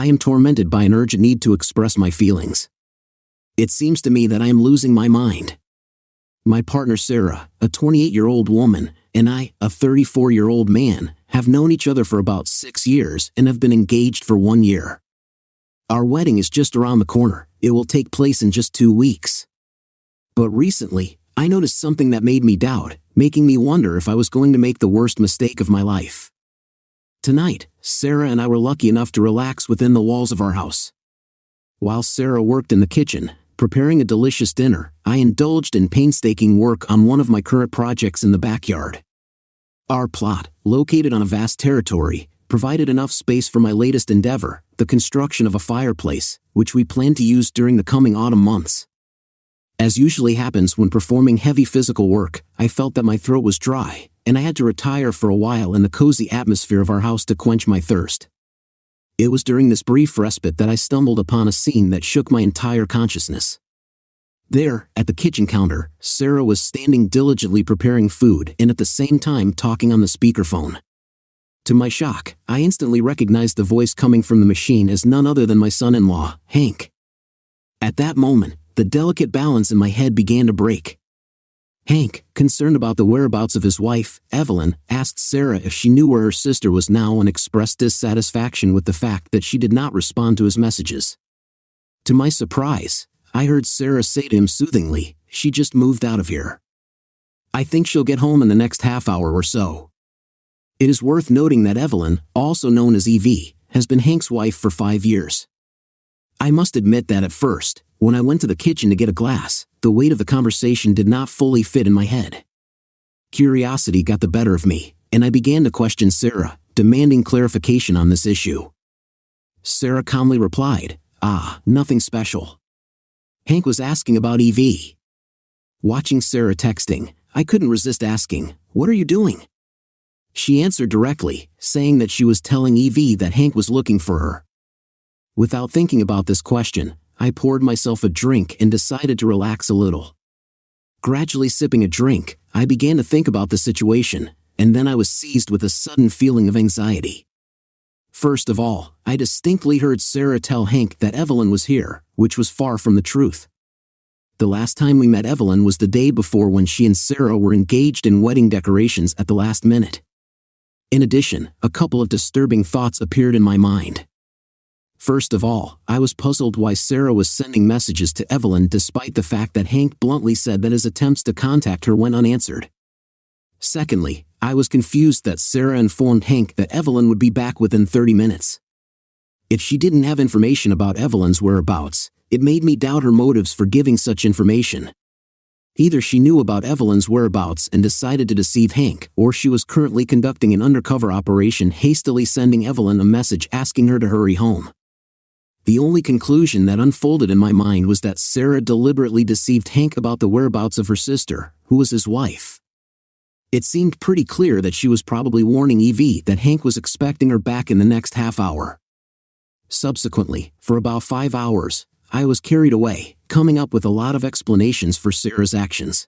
I am tormented by an urgent need to express my feelings. It seems to me that I am losing my mind. My partner Sarah, a 28-year-old woman, and I, a 34-year-old man, have known each other for about 6 years and have been engaged for 1 year. Our wedding is just around the corner. It will take place in just 2 weeks. But recently, I noticed something that made me doubt, making me wonder if I was going to make the worst mistake of my life. Tonight, Sarah and I were lucky enough to relax within the walls of our house. While Sarah worked in the kitchen, preparing a delicious dinner, I indulged in painstaking work on one of my current projects in the backyard. Our plot, located on a vast territory, provided enough space for my latest endeavor, the construction of a fireplace, which we plan to use during the coming autumn months. As usually happens when performing heavy physical work, I felt that my throat was dry, and I had to retire for a while in the cozy atmosphere of our house to quench my thirst. It was during this brief respite that I stumbled upon a scene that shook my entire consciousness. There, at the kitchen counter, Sarah was standing diligently preparing food and at the same time talking on the speakerphone. To my shock, I instantly recognized the voice coming from the machine as none other than my son-in-law, Hank. At that moment, the delicate balance in my head began to break. Hank, concerned about the whereabouts of his wife, Evelyn, asked Sarah if she knew where her sister was now and expressed dissatisfaction with the fact that she did not respond to his messages. To my surprise, I heard Sarah say to him soothingly, "She just moved out of here. I think she'll get home in the next half hour or so." It is worth noting that Evelyn, also known as Evie, has been Hank's wife for 5 years. I must admit that at first, when I went to the kitchen to get a glass, the weight of the conversation did not fully fit in my head. Curiosity got the better of me, and I began to question Sarah, demanding clarification on this issue. Sarah calmly replied, "Nothing special. Hank was asking about Evie." Watching Sarah texting, I couldn't resist asking, "What are you doing?" She answered directly, saying that she was telling Evie that Hank was looking for her. Without thinking about this question, I poured myself a drink and decided to relax a little. Gradually sipping a drink, I began to think about the situation, and then I was seized with a sudden feeling of anxiety. First of all, I distinctly heard Sarah tell Hank that Evelyn was here, which was far from the truth. The last time we met Evelyn was the day before when she and Sarah were engaged in wedding decorations at the last minute. In addition, a couple of disturbing thoughts appeared in my mind. First of all, I was puzzled why Sarah was sending messages to Evelyn despite the fact that Hank bluntly said that his attempts to contact her went unanswered. Secondly, I was confused that Sarah informed Hank that Evelyn would be back within 30 minutes. If she didn't have information about Evelyn's whereabouts, it made me doubt her motives for giving such information. Either she knew about Evelyn's whereabouts and decided to deceive Hank, or she was currently conducting an undercover operation hastily sending Evelyn a message asking her to hurry home. The only conclusion that unfolded in my mind was that Sarah deliberately deceived Hank about the whereabouts of her sister, who was his wife. It seemed pretty clear that she was probably warning Evie that Hank was expecting her back in the next half hour. Subsequently, for about 5 hours, I was carried away, coming up with a lot of explanations for Sarah's actions.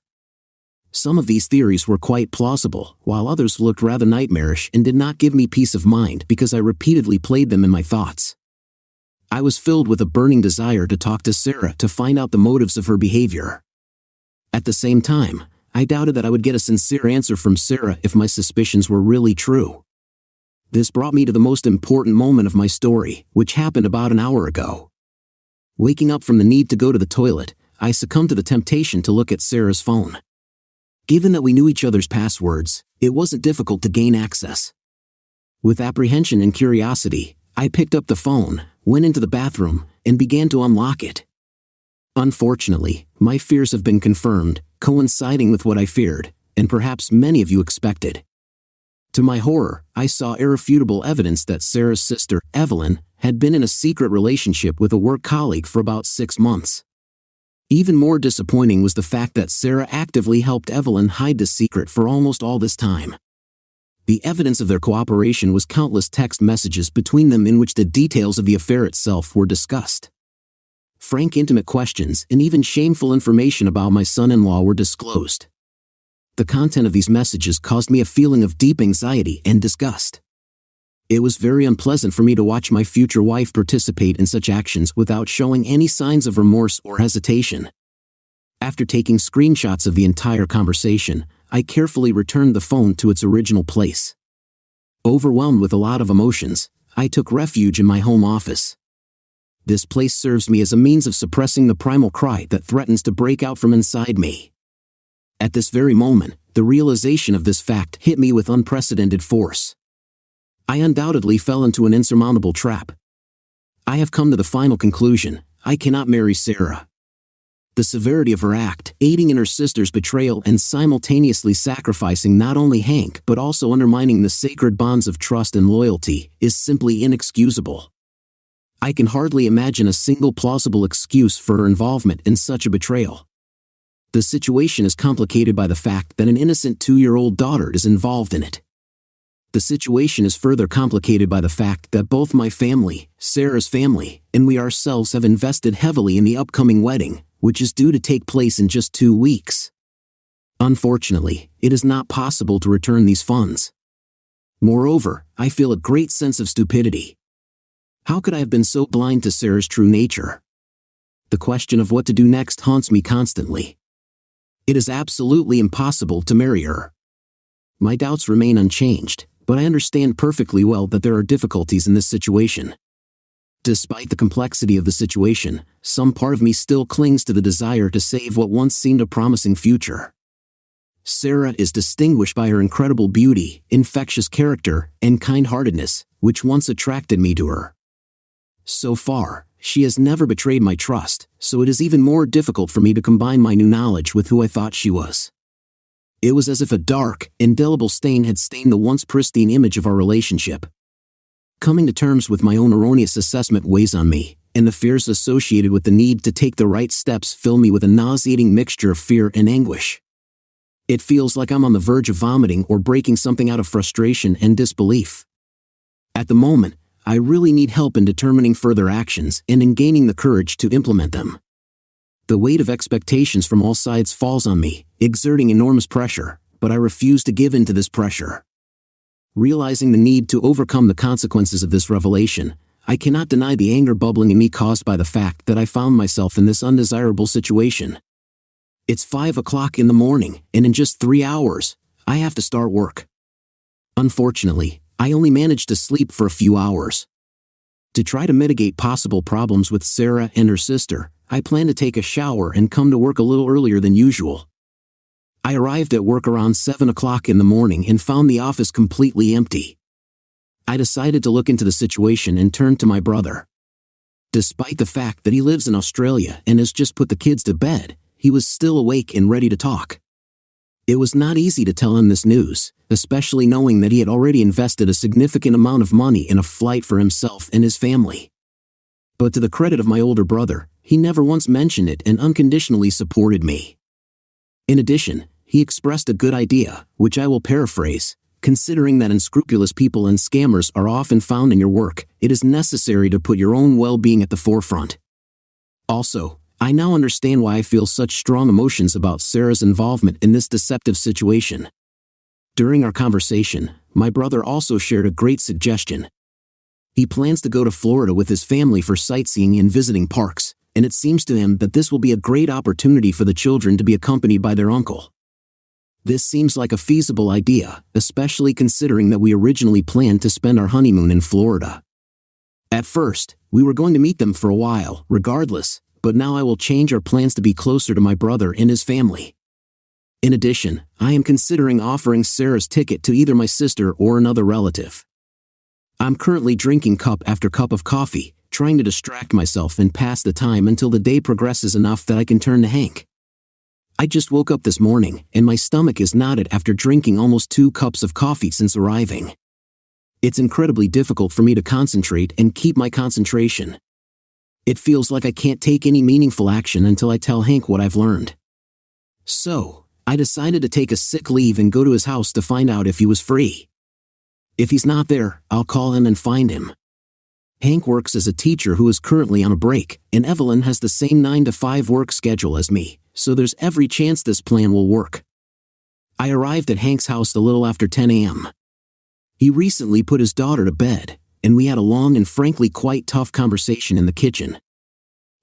Some of these theories were quite plausible, while others looked rather nightmarish and did not give me peace of mind because I repeatedly played them in my thoughts. I was filled with a burning desire to talk to Sarah to find out the motives of her behavior. At the same time, I doubted that I would get a sincere answer from Sarah if my suspicions were really true. This brought me to the most important moment of my story, which happened about an hour ago. Waking up from the need to go to the toilet, I succumbed to the temptation to look at Sarah's phone. Given that we knew each other's passwords, it wasn't difficult to gain access. With apprehension and curiosity, I picked up the phone, went into the bathroom, and began to unlock it. Unfortunately, my fears have been confirmed, coinciding with what I feared, and perhaps many of you expected. To my horror, I saw irrefutable evidence that Sarah's sister, Evelyn, had been in a secret relationship with a work colleague for about 6 months. Even more disappointing was the fact that Sarah actively helped Evelyn hide the secret for almost all this time. The evidence of their cooperation was countless text messages between them in which the details of the affair itself were discussed. Frank intimate questions and even shameful information about my son-in-law were disclosed. The content of these messages caused me a feeling of deep anxiety and disgust. It was very unpleasant for me to watch my future wife participate in such actions without showing any signs of remorse or hesitation. After taking screenshots of the entire conversation, I carefully returned the phone to its original place. Overwhelmed with a lot of emotions, I took refuge in my home office. This place serves me as a means of suppressing the primal cry that threatens to break out from inside me. At this very moment, the realization of this fact hit me with unprecedented force. I undoubtedly fell into an insurmountable trap. I have come to the final conclusion: I cannot marry Sarah. The severity of her act, aiding in her sister's betrayal and simultaneously sacrificing not only Hank but also undermining the sacred bonds of trust and loyalty, is simply inexcusable. I can hardly imagine a single plausible excuse for her involvement in such a betrayal. The situation is complicated by the fact that an innocent 2-year-old daughter is involved in it. The situation is further complicated by the fact that both my family, Sarah's family, and we ourselves have invested heavily in the upcoming wedding, which is due to take place in just 2 weeks. Unfortunately, it is not possible to return these funds. Moreover, I feel a great sense of stupidity. How could I have been so blind to Sarah's true nature? The question of what to do next haunts me constantly. It is absolutely impossible to marry her. My doubts remain unchanged, but I understand perfectly well that there are difficulties in this situation. Despite the complexity of the situation, some part of me still clings to the desire to save what once seemed a promising future. Sarah is distinguished by her incredible beauty, infectious character, and kind-heartedness, which once attracted me to her. So far, she has never betrayed my trust, so it is even more difficult for me to combine my new knowledge with who I thought she was. It was as if a dark, indelible stain had stained the once pristine image of our relationship. Coming to terms with my own erroneous assessment weighs on me, and the fears associated with the need to take the right steps fill me with a nauseating mixture of fear and anguish. It feels like I'm on the verge of vomiting or breaking something out of frustration and disbelief. At the moment, I really need help in determining further actions and in gaining the courage to implement them. The weight of expectations from all sides falls on me, exerting enormous pressure, but I refuse to give in to this pressure. Realizing the need to overcome the consequences of this revelation, I cannot deny the anger bubbling in me caused by the fact that I found myself in this undesirable situation. It's 5 o'clock in the morning, and in just 3 hours, I have to start work. Unfortunately, I only managed to sleep for a few hours. To try to mitigate possible problems with Sarah and her sister, I plan to take a shower and come to work a little earlier than usual. I arrived at work around 7 o'clock in the morning and found the office completely empty. I decided to look into the situation and turned to my brother. Despite the fact that he lives in Australia and has just put the kids to bed, he was still awake and ready to talk. It was not easy to tell him this news, especially knowing that he had already invested a significant amount of money in a flight for himself and his family. But to the credit of my older brother, he never once mentioned it and unconditionally supported me. In addition, he expressed a good idea, which I will paraphrase: considering that unscrupulous people and scammers are often found in your work, it is necessary to put your own well-being at the forefront. Also, I now understand why I feel such strong emotions about Sarah's involvement in this deceptive situation. During our conversation, my brother also shared a great suggestion. He plans to go to Florida with his family for sightseeing and visiting parks, and it seems to him that this will be a great opportunity for the children to be accompanied by their uncle. This seems like a feasible idea, especially considering that we originally planned to spend our honeymoon in Florida. At first, we were going to meet them for a while, regardless, but now I will change our plans to be closer to my brother and his family. In addition, I am considering offering Sarah's ticket to either my sister or another relative. I'm currently drinking cup after cup of coffee, trying to distract myself and pass the time until the day progresses enough that I can turn to Hank. I just woke up this morning, and my stomach is knotted after drinking almost 2 cups of coffee since arriving. It's incredibly difficult for me to concentrate and keep my concentration. It feels like I can't take any meaningful action until I tell Hank what I've learned. So, I decided to take a sick leave and go to his house to find out if he was free. If he's not there, I'll call him and find him. Hank works as a teacher who is currently on a break, and Evelyn has the same 9-to-5 work schedule as me, so there's every chance this plan will work. I arrived at Hank's house a little after 10 a.m. He recently put his daughter to bed, and we had a long and frankly quite tough conversation in the kitchen.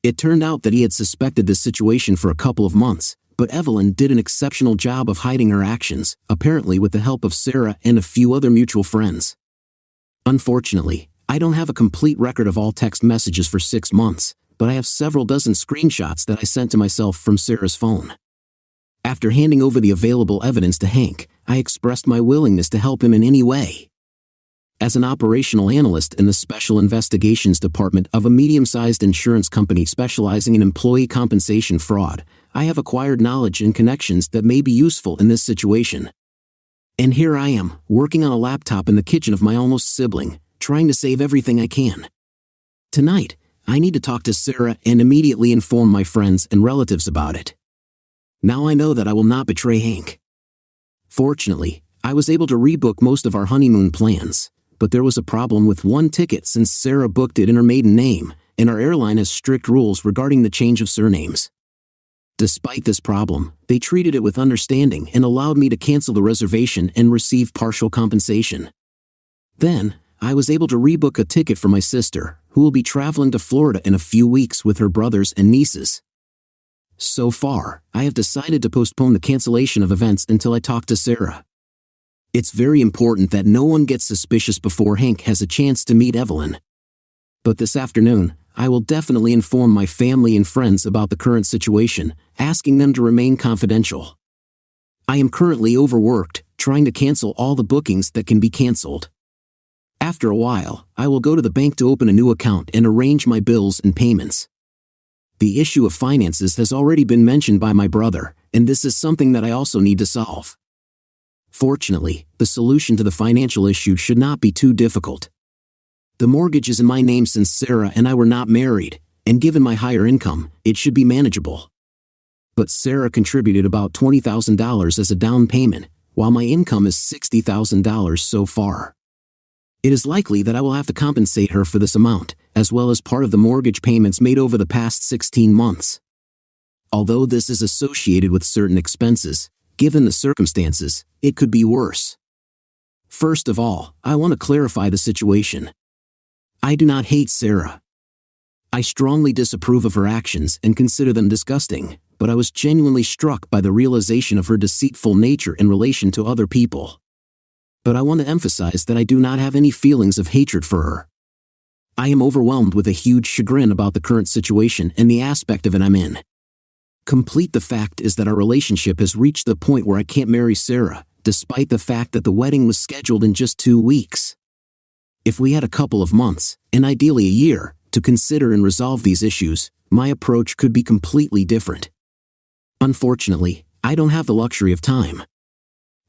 It turned out that he had suspected this situation for a couple of months, but Evelyn did an exceptional job of hiding her actions, apparently with the help of Sarah and a few other mutual friends. Unfortunately, I don't have a complete record of all text messages for 6 months, but I have several dozen screenshots that I sent to myself from Sarah's phone. After handing over the available evidence to Hank, I expressed my willingness to help him in any way. As an operational analyst in the Special Investigations Department of a medium-sized insurance company specializing in employee compensation fraud, I have acquired knowledge and connections that may be useful in this situation. And here I am, working on a laptop in the kitchen of my almost sibling, trying to save everything I can. Tonight, I need to talk to Sarah and immediately inform my friends and relatives about it. Now I know that I will not betray Hank. Fortunately, I was able to rebook most of our honeymoon plans, but there was a problem with one ticket since Sarah booked it in her maiden name, and our airline has strict rules regarding the change of surnames. Despite this problem, they treated it with understanding and allowed me to cancel the reservation and receive partial compensation. Then, I was able to rebook a ticket for my sister, who will be traveling to Florida in a few weeks with her brothers and nieces. So far, I have decided to postpone the cancellation of events until I talk to Sarah. It's very important that no one gets suspicious before Hank has a chance to meet Evelyn. But this afternoon, I will definitely inform my family and friends about the current situation, asking them to remain confidential. I am currently overworked, trying to cancel all the bookings that can be canceled. After a while, I will go to the bank to open a new account and arrange my bills and payments. The issue of finances has already been mentioned by my brother, and this is something that I also need to solve. Fortunately, the solution to the financial issue should not be too difficult. The mortgage is in my name since Sarah and I were not married, and given my higher income, it should be manageable. But Sarah contributed about $20,000 as a down payment, while my income is $60,000 so far. It is likely that I will have to compensate her for this amount, as well as part of the mortgage payments made over the past 16 months. Although this is associated with certain expenses, given the circumstances, it could be worse. First of all, I want to clarify the situation. I do not hate Sarah. I strongly disapprove of her actions and consider them disgusting, but I was genuinely struck by the realization of her deceitful nature in relation to other people. But I want to emphasize that I do not have any feelings of hatred for her. I am overwhelmed with a huge chagrin about the current situation and the aspect of it I'm in. Complete the fact is that our relationship has reached the point where I can't marry Sarah, despite the fact that the wedding was scheduled in just 2 weeks. If we had a couple of months, and ideally a year, to consider and resolve these issues, my approach could be completely different. Unfortunately, I don't have the luxury of time.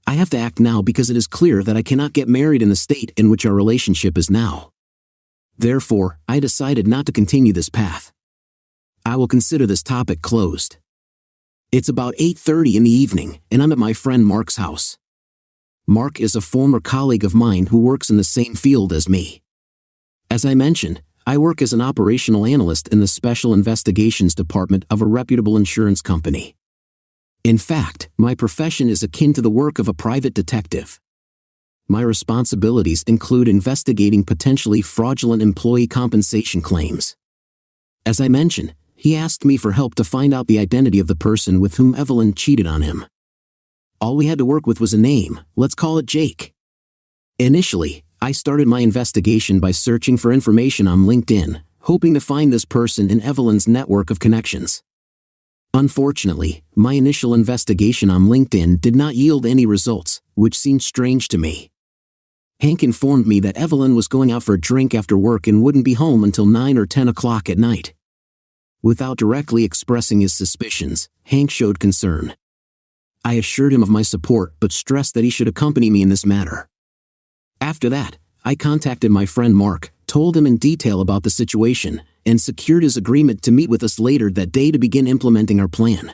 I have to act now because it is clear that I cannot get married in the state in which our relationship is now. Therefore, I decided not to continue this path. I will consider this topic closed. It's about 8:30 in the evening, and I'm at my friend Mark's house. Mark is a former colleague of mine who works in the same field as me. As I mentioned, I work as an operational analyst in the Special Investigations Department of a reputable insurance company. In fact, my profession is akin to the work of a private detective. My responsibilities include investigating potentially fraudulent employee compensation claims. As I mentioned, he asked me for help to find out the identity of the person with whom Evelyn cheated on him. All we had to work with was a name, let's call it Jake. Initially, I started my investigation by searching for information on LinkedIn, hoping to find this person in Evelyn's network of connections. Unfortunately, my initial investigation on LinkedIn did not yield any results, which seemed strange to me. Hank informed me that Evelyn was going out for a drink after work and wouldn't be home until 9 or 10 o'clock at night. Without directly expressing his suspicions, Hank showed concern. I assured him of my support but stressed that he should accompany me in this matter. After that, I contacted my friend Mark, told him in detail about the situation, and secured his agreement to meet with us later that day to begin implementing our plan.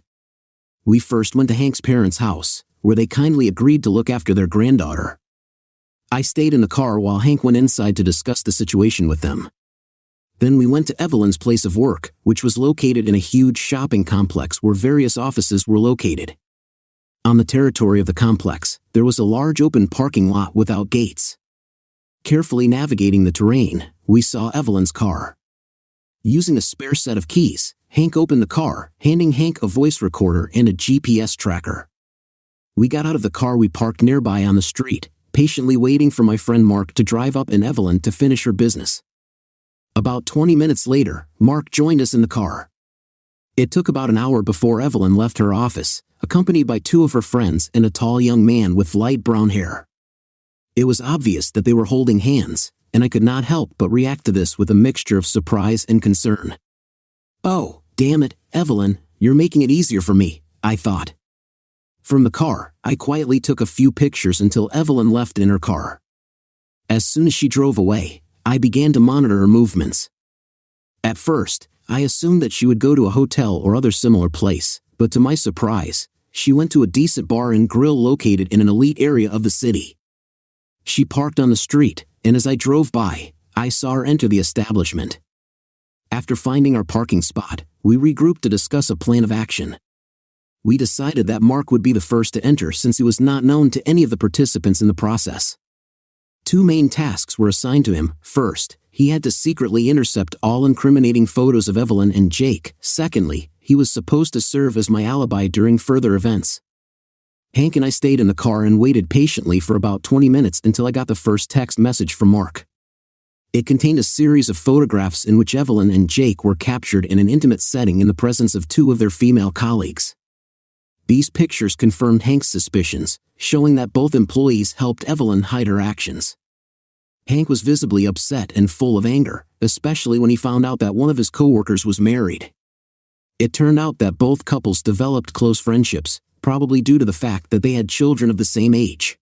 We first went to Hank's parents' house, where they kindly agreed to look after their granddaughter. I stayed in the car while Hank went inside to discuss the situation with them. Then we went to Evelyn's place of work, which was located in a huge shopping complex where various offices were located. On the territory of the complex, there was a large open parking lot without gates. Carefully navigating the terrain, we saw Evelyn's car. Using a spare set of keys, Hank opened the car, handing Hank a voice recorder and a GPS tracker. We got out of the car we parked nearby on the street, patiently waiting for my friend Mark to drive up and Evelyn to finish her business. About 20 minutes later, Mark joined us in the car. It took about an hour before Evelyn left her office, accompanied by 2 of her friends and a tall young man with light brown hair. It was obvious that they were holding hands, and I could not help but react to this with a mixture of surprise and concern. "Oh, damn it, Evelyn, you're making it easier for me," I thought. From the car, I quietly took a few pictures until Evelyn left in her car. As soon as she drove away, I began to monitor her movements. At first, I assumed that she would go to a hotel or other similar place, but to my surprise, she went to a decent bar and grill located in an elite area of the city. She parked on the street, and as I drove by, I saw her enter the establishment. After finding our parking spot, we regrouped to discuss a plan of action. We decided that Mark would be the first to enter since he was not known to any of the participants in the process. 2 main tasks were assigned to him. First, he had to secretly intercept all incriminating photos of Evelyn and Jake. Secondly, he was supposed to serve as my alibi during further events. Hank and I stayed in the car and waited patiently for about 20 minutes until I got the first text message from Mark. It contained a series of photographs in which Evelyn and Jake were captured in an intimate setting in the presence of 2 of their female colleagues. These pictures confirmed Hank's suspicions, showing that both employees helped Evelyn hide her actions. Hank was visibly upset and full of anger, especially when he found out that one of his coworkers was married. It turned out that both couples developed close friendships, probably due to the fact that they had children of the same age.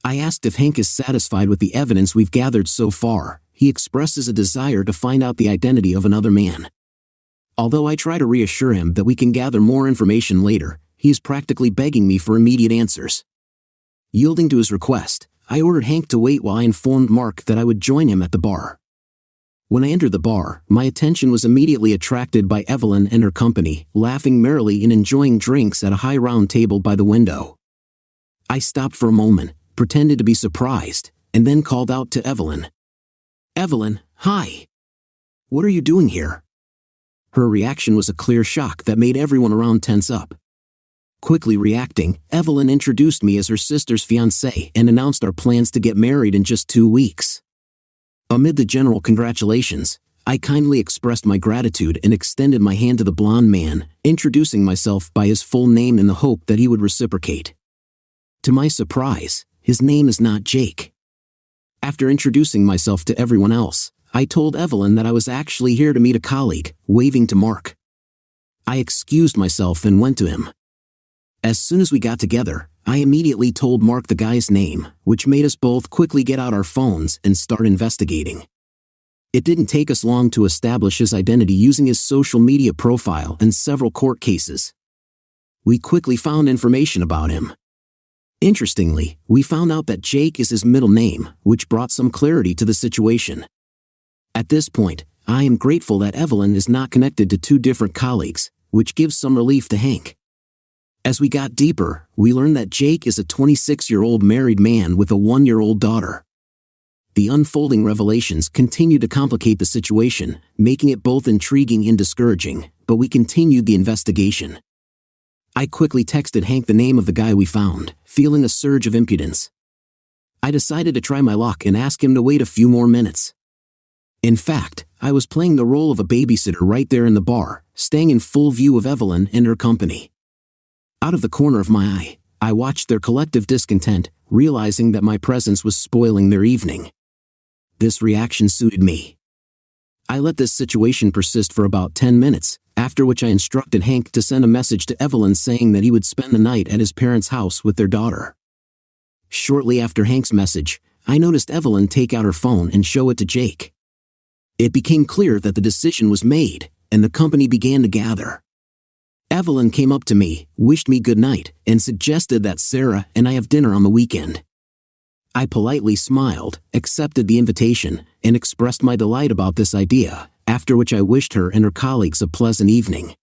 I asked if Hank is satisfied with the evidence we've gathered so far. He expresses a desire to find out the identity of another man. Although I try to reassure him that we can gather more information later, he is practically begging me for immediate answers. Yielding to his request, I ordered Hank to wait while I informed Mark that I would join him at the bar. When I entered the bar, my attention was immediately attracted by Evelyn and her company, laughing merrily and enjoying drinks at a high round table by the window. I stopped for a moment, pretended to be surprised, and then called out to Evelyn. "Evelyn, hi. What are you doing here?" Her reaction was a clear shock that made everyone around tense up. Quickly reacting, Evelyn introduced me as her sister's fiancé and announced our plans to get married in just 2 weeks. Amid the general congratulations, I kindly expressed my gratitude and extended my hand to the blonde man, introducing myself by his full name in the hope that he would reciprocate. To my surprise, his name is not Jake. After introducing myself to everyone else, I told Evelyn that I was actually here to meet a colleague, waving to Mark. I excused myself and went to him. As soon as we got together, I immediately told Mark the guy's name, which made us both quickly get out our phones and start investigating. It didn't take us long to establish his identity using his social media profile and several court cases. We quickly found information about him. Interestingly, we found out that Jake is his middle name, which brought some clarity to the situation. At this point, I am grateful that Evelyn is not connected to 2 different colleagues, which gives some relief to Hank. As we got deeper, we learned that Jake is a 26-year-old married man with a 1-year-old daughter. The unfolding revelations continue to complicate the situation, making it both intriguing and discouraging, but we continued the investigation. I quickly texted Hank the name of the guy we found, feeling a surge of impudence. I decided to try my luck and ask him to wait a few more minutes. In fact, I was playing the role of a babysitter right there in the bar, staying in full view of Evelyn and her company. Out of the corner of my eye, I watched their collective discontent, realizing that my presence was spoiling their evening. This reaction suited me. I let this situation persist for about 10 minutes, after which I instructed Hank to send a message to Evelyn saying that he would spend the night at his parents' house with their daughter. Shortly after Hank's message, I noticed Evelyn take out her phone and show it to Jake. It became clear that the decision was made, and the company began to gather. Evelyn came up to me, wished me good night, and suggested that Sarah and I have dinner on the weekend. I politely smiled, accepted the invitation, and expressed my delight about this idea, after which I wished her and her colleagues a pleasant evening.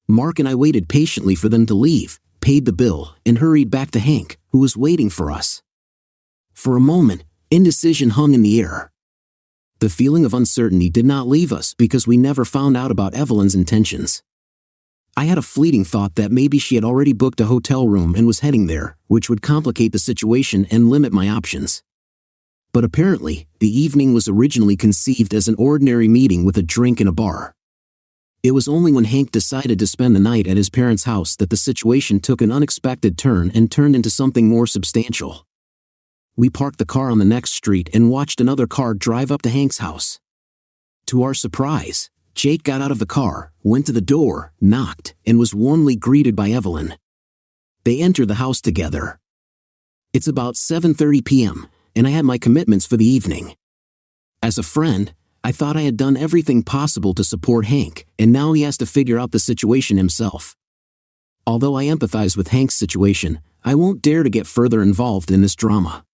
Mark and I waited patiently for them to leave, paid the bill, and hurried back to Hank, who was waiting for us. For a moment, Indecision hung in the air. The feeling of uncertainty did not leave us because we never found out about Evelyn's intentions. I had a fleeting thought that maybe she had already booked a hotel room and was heading there, which would complicate the situation and limit my options. But apparently, the evening was originally conceived as an ordinary meeting with a drink in a bar. It was only when Hank decided to spend the night at his parents' house that the situation took an unexpected turn and turned into something more substantial. We parked the car on the next street and watched another car drive up to Hank's house. To our surprise, Jake got out of the car, went to the door, knocked, and was warmly greeted by Evelyn. They entered the house together. It's about 7:30 p.m., and I had my commitments for the evening. As a friend, I thought I had done everything possible to support Hank, and now he has to figure out the situation himself. Although I empathize with Hank's situation, I won't dare to get further involved in this drama.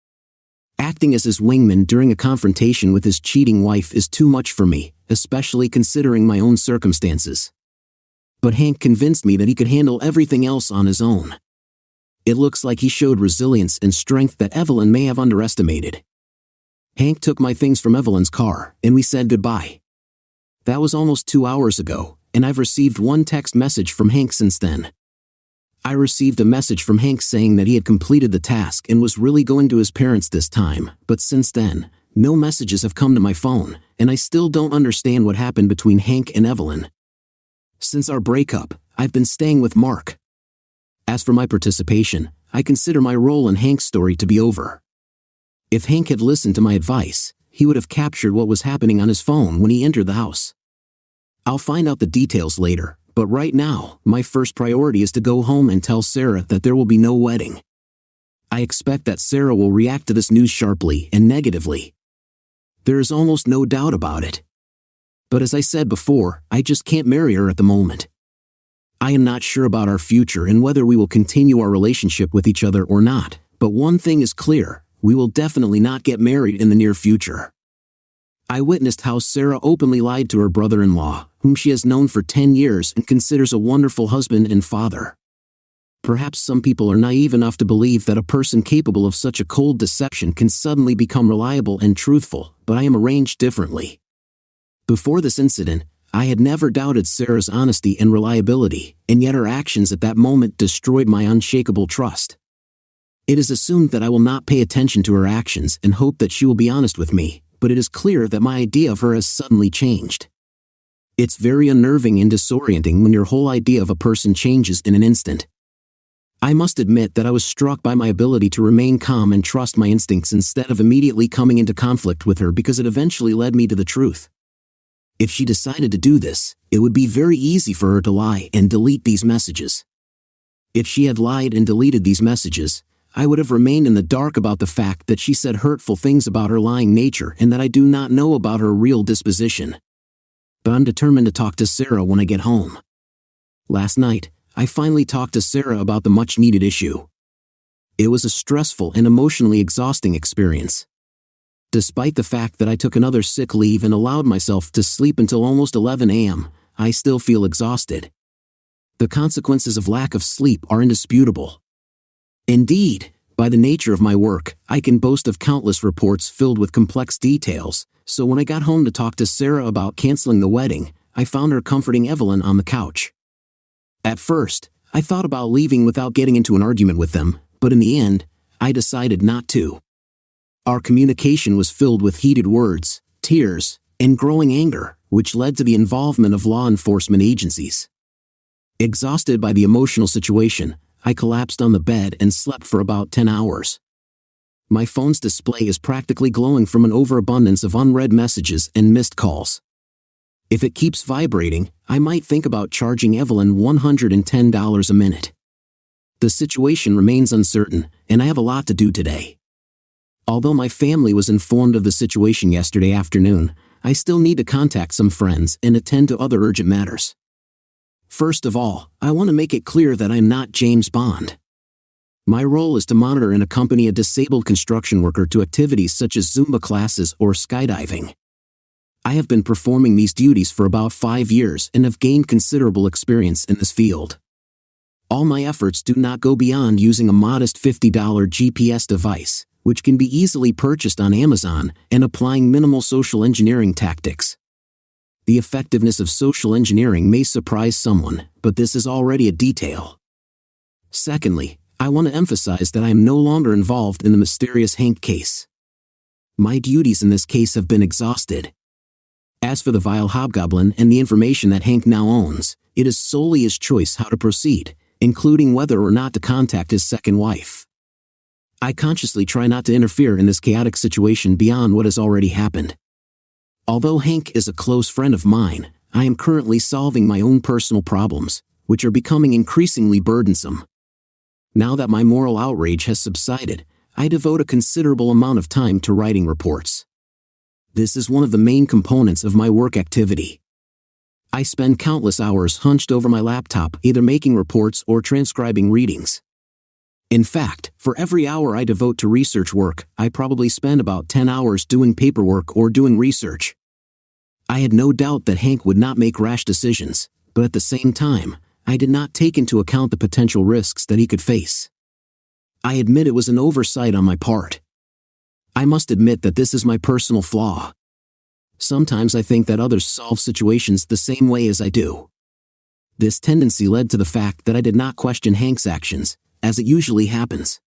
Acting as his wingman during a confrontation with his cheating wife is too much for me, especially considering my own circumstances. But Hank convinced me that he could handle everything else on his own. It looks like he showed resilience and strength that Evelyn may have underestimated. Hank took my things from Evelyn's car, and we said goodbye. That was almost 2 hours ago, and I've received one text message from Hank since then. I received a message from Hank saying that he had completed the task and was really going to his parents this time, but since then, no messages have come to my phone, and I still don't understand what happened between Hank and Evelyn. Since our breakup, I've been staying with Mark. As for my participation, I consider my role in Hank's story to be over. If Hank had listened to my advice, he would have captured what was happening on his phone when he entered the house. I'll find out the details later, but right now, my first priority is to go home and tell Sarah that there will be no wedding. I expect that Sarah will react to this news sharply and negatively. There is almost no doubt about it. But as I said before, I just can't marry her at the moment. I am not sure about our future and whether we will continue our relationship with each other or not, but one thing is clear, we will definitely not get married in the near future. I witnessed how Sarah openly lied to her brother-in-law, whom she has known for 10 years and considers a wonderful husband and father. Perhaps some people are naive enough to believe that a person capable of such a cold deception can suddenly become reliable and truthful, but I am arranged differently. Before this incident, I had never doubted Sarah's honesty and reliability, and yet her actions at that moment destroyed my unshakable trust. It is assumed that I will not pay attention to her actions and hope that she will be honest with me, but it is clear that my idea of her has suddenly changed. It's very unnerving and disorienting when your whole idea of a person changes in an instant. I must admit that I was struck by my ability to remain calm and trust my instincts instead of immediately coming into conflict with her because it eventually led me to the truth. If she decided to do this, it would be very easy for her to lie and delete these messages. If she had lied and deleted these messages, I would have remained in the dark about the fact that she said hurtful things about her lying nature and that I do not know about her real disposition. But I'm determined to talk to Sarah when I get home. Last night, I finally talked to Sarah about the much-needed issue. It was a stressful and emotionally exhausting experience. Despite the fact that I took another sick leave and allowed myself to sleep until almost 11 a.m., I still feel exhausted. The consequences of lack of sleep are indisputable. Indeed, by the nature of my work, I can boast of countless reports filled with complex details, so when I got home to talk to Sarah about canceling the wedding, I found her comforting Evelyn on the couch. At first, I thought about leaving without getting into an argument with them, but in the end, I decided not to. Our communication was filled with heated words, tears, and growing anger, which led to the involvement of law enforcement agencies. Exhausted by the emotional situation, I collapsed on the bed and slept for about 10 hours. My phone's display is practically glowing from an overabundance of unread messages and missed calls. If it keeps vibrating, I might think about charging Evelyn $110 a minute. The situation remains uncertain, and I have a lot to do today. Although my family was informed of the situation yesterday afternoon, I still need to contact some friends and attend to other urgent matters. First of all, I want to make it clear that I am not James Bond. My role is to monitor and accompany a disabled construction worker to activities such as Zumba classes or skydiving. I have been performing these duties for about 5 years and have gained considerable experience in this field. All my efforts do not go beyond using a modest $50 GPS device, which can be easily purchased on Amazon, and applying minimal social engineering tactics. The effectiveness of social engineering may surprise someone, but this is already a detail. Secondly, I want to emphasize that I am no longer involved in the mysterious Hank case. My duties in this case have been exhausted. As for the vile hobgoblin and the information that Hank now owns, it is solely his choice how to proceed, including whether or not to contact his second wife. I consciously try not to interfere in this chaotic situation beyond what has already happened. Although Hank is a close friend of mine, I am currently solving my own personal problems, which are becoming increasingly burdensome. Now that my moral outrage has subsided, I devote a considerable amount of time to writing reports. This is one of the main components of my work activity. I spend countless hours hunched over my laptop either making reports or transcribing readings. In fact, for every hour I devote to research work, I probably spend about 10 hours doing paperwork or doing research. I had no doubt that Hank would not make rash decisions, but at the same time, I did not take into account the potential risks that he could face. I admit it was an oversight on my part. I must admit that this is my personal flaw. Sometimes I think that others solve situations the same way as I do. This tendency led to the fact that I did not question Hank's actions, as it usually happens.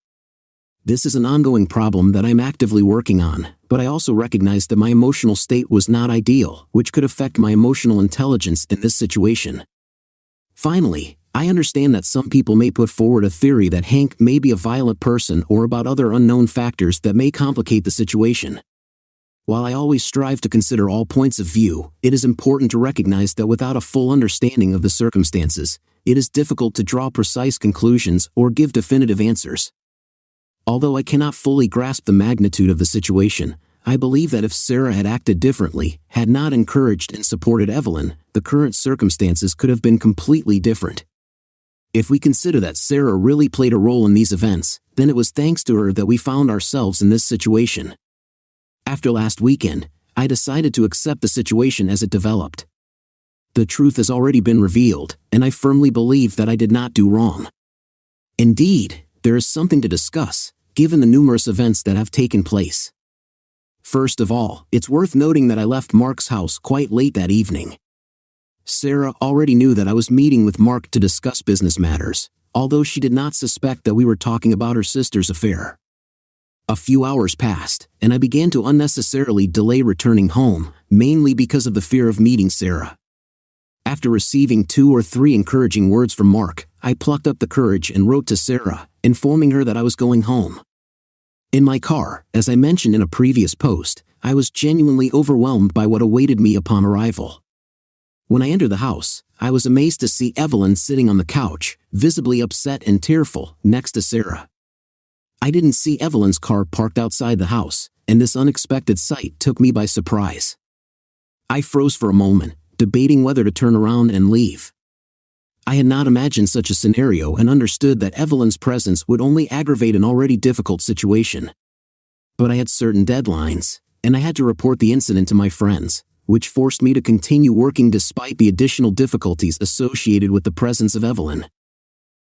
This is an ongoing problem that I'm actively working on, but I also recognize that my emotional state was not ideal, which could affect my emotional intelligence in this situation. Finally, I understand that some people may put forward a theory that Hank may be a violent person or about other unknown factors that may complicate the situation. While I always strive to consider all points of view, it is important to recognize that without a full understanding of the circumstances, it is difficult to draw precise conclusions or give definitive answers. Although I cannot fully grasp the magnitude of the situation, I believe that if Sarah had acted differently, had not encouraged and supported Evelyn, the current circumstances could have been completely different. If we consider that Sarah really played a role in these events, then it was thanks to her that we found ourselves in this situation. After last weekend, I decided to accept the situation as it developed. The truth has already been revealed, and I firmly believe that I did not do wrong. Indeed, there is something to discuss, given the numerous events that have taken place. First of all, it's worth noting that I left Mark's house quite late that evening. Sarah already knew that I was meeting with Mark to discuss business matters, although she did not suspect that we were talking about her sister's affair. A few hours passed, and I began to unnecessarily delay returning home, mainly because of the fear of meeting Sarah. After receiving 2 or 3 encouraging words from Mark, I plucked up the courage and wrote to Sarah, informing her that I was going home. In my car, as I mentioned in a previous post, I was genuinely overwhelmed by what awaited me upon arrival. When I entered the house, I was amazed to see Evelyn sitting on the couch, visibly upset and tearful, next to Sarah. I didn't see Evelyn's car parked outside the house, and this unexpected sight took me by surprise. I froze for a moment, debating whether to turn around and leave. I had not imagined such a scenario and understood that Evelyn's presence would only aggravate an already difficult situation. But I had certain deadlines, and I had to report the incident to my friends, which forced me to continue working despite the additional difficulties associated with the presence of Evelyn.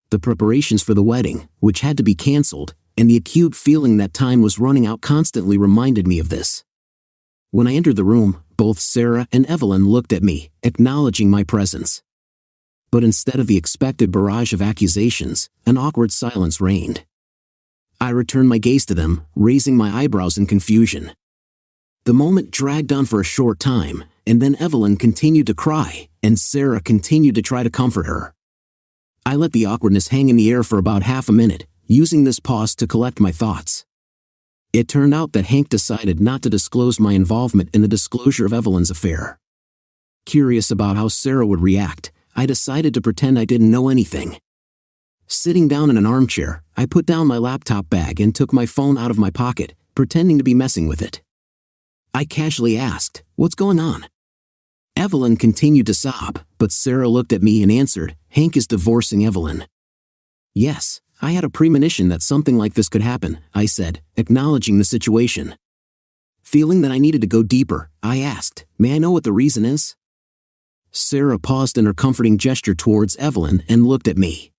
The preparations for the wedding, which had to be canceled, and the acute feeling that time was running out constantly reminded me of this. When I entered the room, both Sarah and Evelyn looked at me, acknowledging my presence. But instead of the expected barrage of accusations, an awkward silence reigned. I returned my gaze to them, raising my eyebrows in confusion. The moment dragged on for a short time, and then Evelyn continued to cry, and Sarah continued to try to comfort her. I let the awkwardness hang in the air for about half a minute, using this pause to collect my thoughts. It turned out that Hank decided not to disclose my involvement in the disclosure of Evelyn's affair. Curious about how Sarah would react, I decided to pretend I didn't know anything. Sitting down in an armchair, I put down my laptop bag and took my phone out of my pocket, pretending to be messing with it. I casually asked, "What's going on?" Evelyn continued to sob, but Sarah looked at me and answered, "Hank is divorcing Evelyn." "Yes, I had a premonition that something like this could happen," I said, acknowledging the situation. Feeling that I needed to go deeper, I asked, "May I know what the reason is?" Sarah paused in her comforting gesture towards Evelyn and looked at me.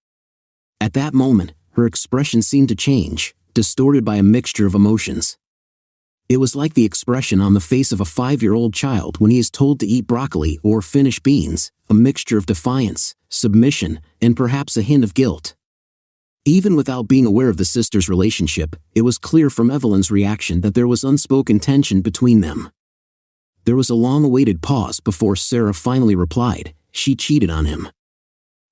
At that moment, her expression seemed to change, distorted by a mixture of emotions. It was like the expression on the face of a 5-year-old child when he is told to eat broccoli or finish beans, a mixture of defiance, submission, and perhaps a hint of guilt. Even without being aware of the sisters' relationship, it was clear from Evelyn's reaction that there was unspoken tension between them. There was a long-awaited pause before Sarah finally replied, "She cheated on him."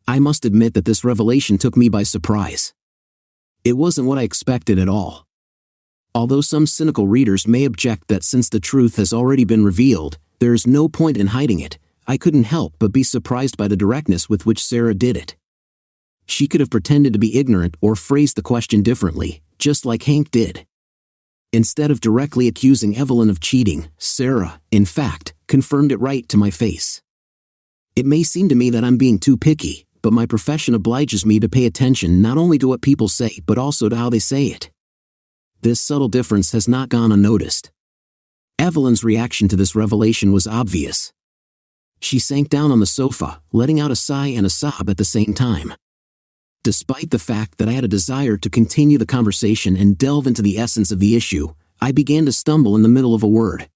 I must admit that this revelation took me by surprise. It wasn't what I expected at all. Although some cynical readers may object that since the truth has already been revealed, there is no point in hiding it, I couldn't help but be surprised by the directness with which Sarah did it. She could have pretended to be ignorant or phrased the question differently, just like Hank did. Instead of directly accusing Evelyn of cheating, Sarah, in fact, confirmed it right to my face. It may seem to me that I'm being too picky, but my profession obliges me to pay attention not only to what people say but also to how they say it. This subtle difference has not gone unnoticed. Evelyn's reaction to this revelation was obvious. She sank down on the sofa, letting out a sigh and a sob at the same time. Despite the fact that I had a desire to continue the conversation and delve into the essence of the issue, I began to stumble in the middle of a word.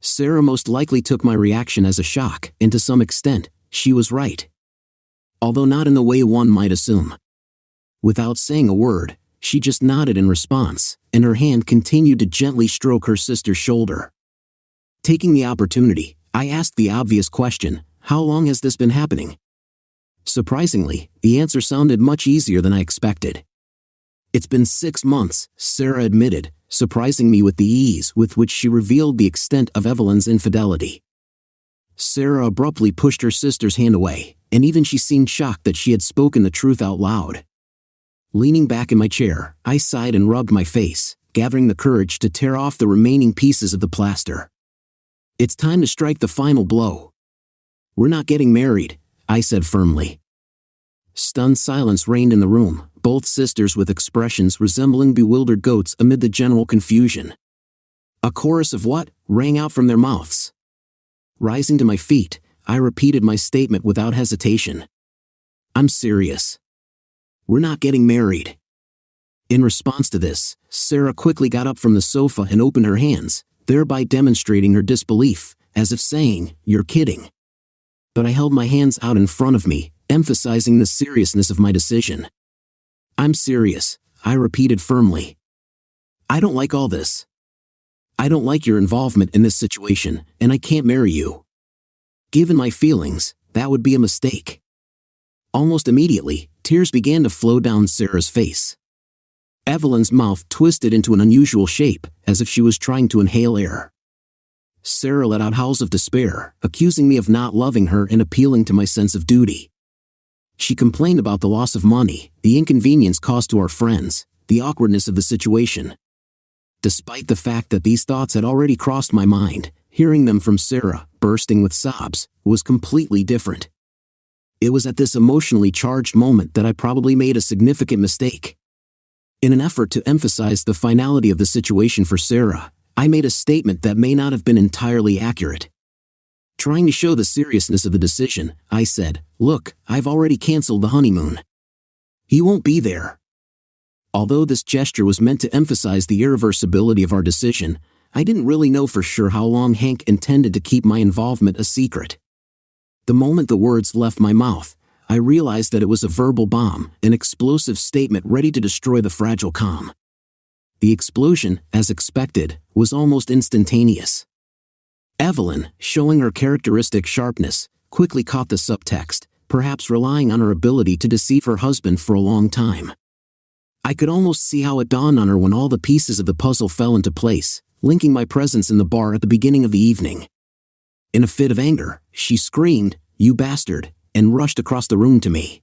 Sarah most likely took my reaction as a shock, and to some extent, she was right. Although not in the way one might assume. Without saying a word, she just nodded in response, and her hand continued to gently stroke her sister's shoulder. Taking the opportunity, I asked the obvious question, "How long has this been happening?" Surprisingly, the answer sounded much easier than I expected. "It's been 6 months," Sarah admitted, surprising me with the ease with which she revealed the extent of Evelyn's infidelity. Sarah abruptly pushed her sister's hand away, and even she seemed shocked that she had spoken the truth out loud. Leaning back in my chair, I sighed and rubbed my face, gathering the courage to tear off the remaining pieces of the plaster. "It's time to strike the final blow." "We're not getting married," I said firmly. Stunned silence reigned in the room, both sisters with expressions resembling bewildered goats amid the general confusion. A chorus of "what?" rang out from their mouths. Rising to my feet, I repeated my statement without hesitation. "I'm serious. We're not getting married." In response to this, Sarah quickly got up from the sofa and opened her hands, thereby demonstrating her disbelief, as if saying, "You're kidding." But I held my hands out in front of me, emphasizing the seriousness of my decision. "I'm serious," I repeated firmly. "I don't like all this. I don't like your involvement in this situation, and I can't marry you. Given my feelings, that would be a mistake." Almost immediately, tears began to flow down Sarah's face. Evelyn's mouth twisted into an unusual shape, as if she was trying to inhale air. Sarah let out howls of despair, accusing me of not loving her and appealing to my sense of duty. She complained about the loss of money, the inconvenience caused to our friends, the awkwardness of the situation. Despite the fact that these thoughts had already crossed my mind, hearing them from Sarah, bursting with sobs, was completely different. It was at this emotionally charged moment that I probably made a significant mistake. In an effort to emphasize the finality of the situation for Sarah, I made a statement that may not have been entirely accurate. Trying to show the seriousness of the decision, I said, "Look, I've already canceled the honeymoon. He won't be there." Although this gesture was meant to emphasize the irreversibility of our decision, I didn't really know for sure how long Hank intended to keep my involvement a secret. The moment the words left my mouth, I realized that it was a verbal bomb, an explosive statement ready to destroy the fragile calm. The explosion, as expected, was almost instantaneous. Evelyn, showing her characteristic sharpness, quickly caught the subtext, perhaps relying on her ability to deceive her husband for a long time. I could almost see how it dawned on her when all the pieces of the puzzle fell into place, linking my presence in the bar at the beginning of the evening. In a fit of anger, she screamed, "You bastard," and rushed across the room to me.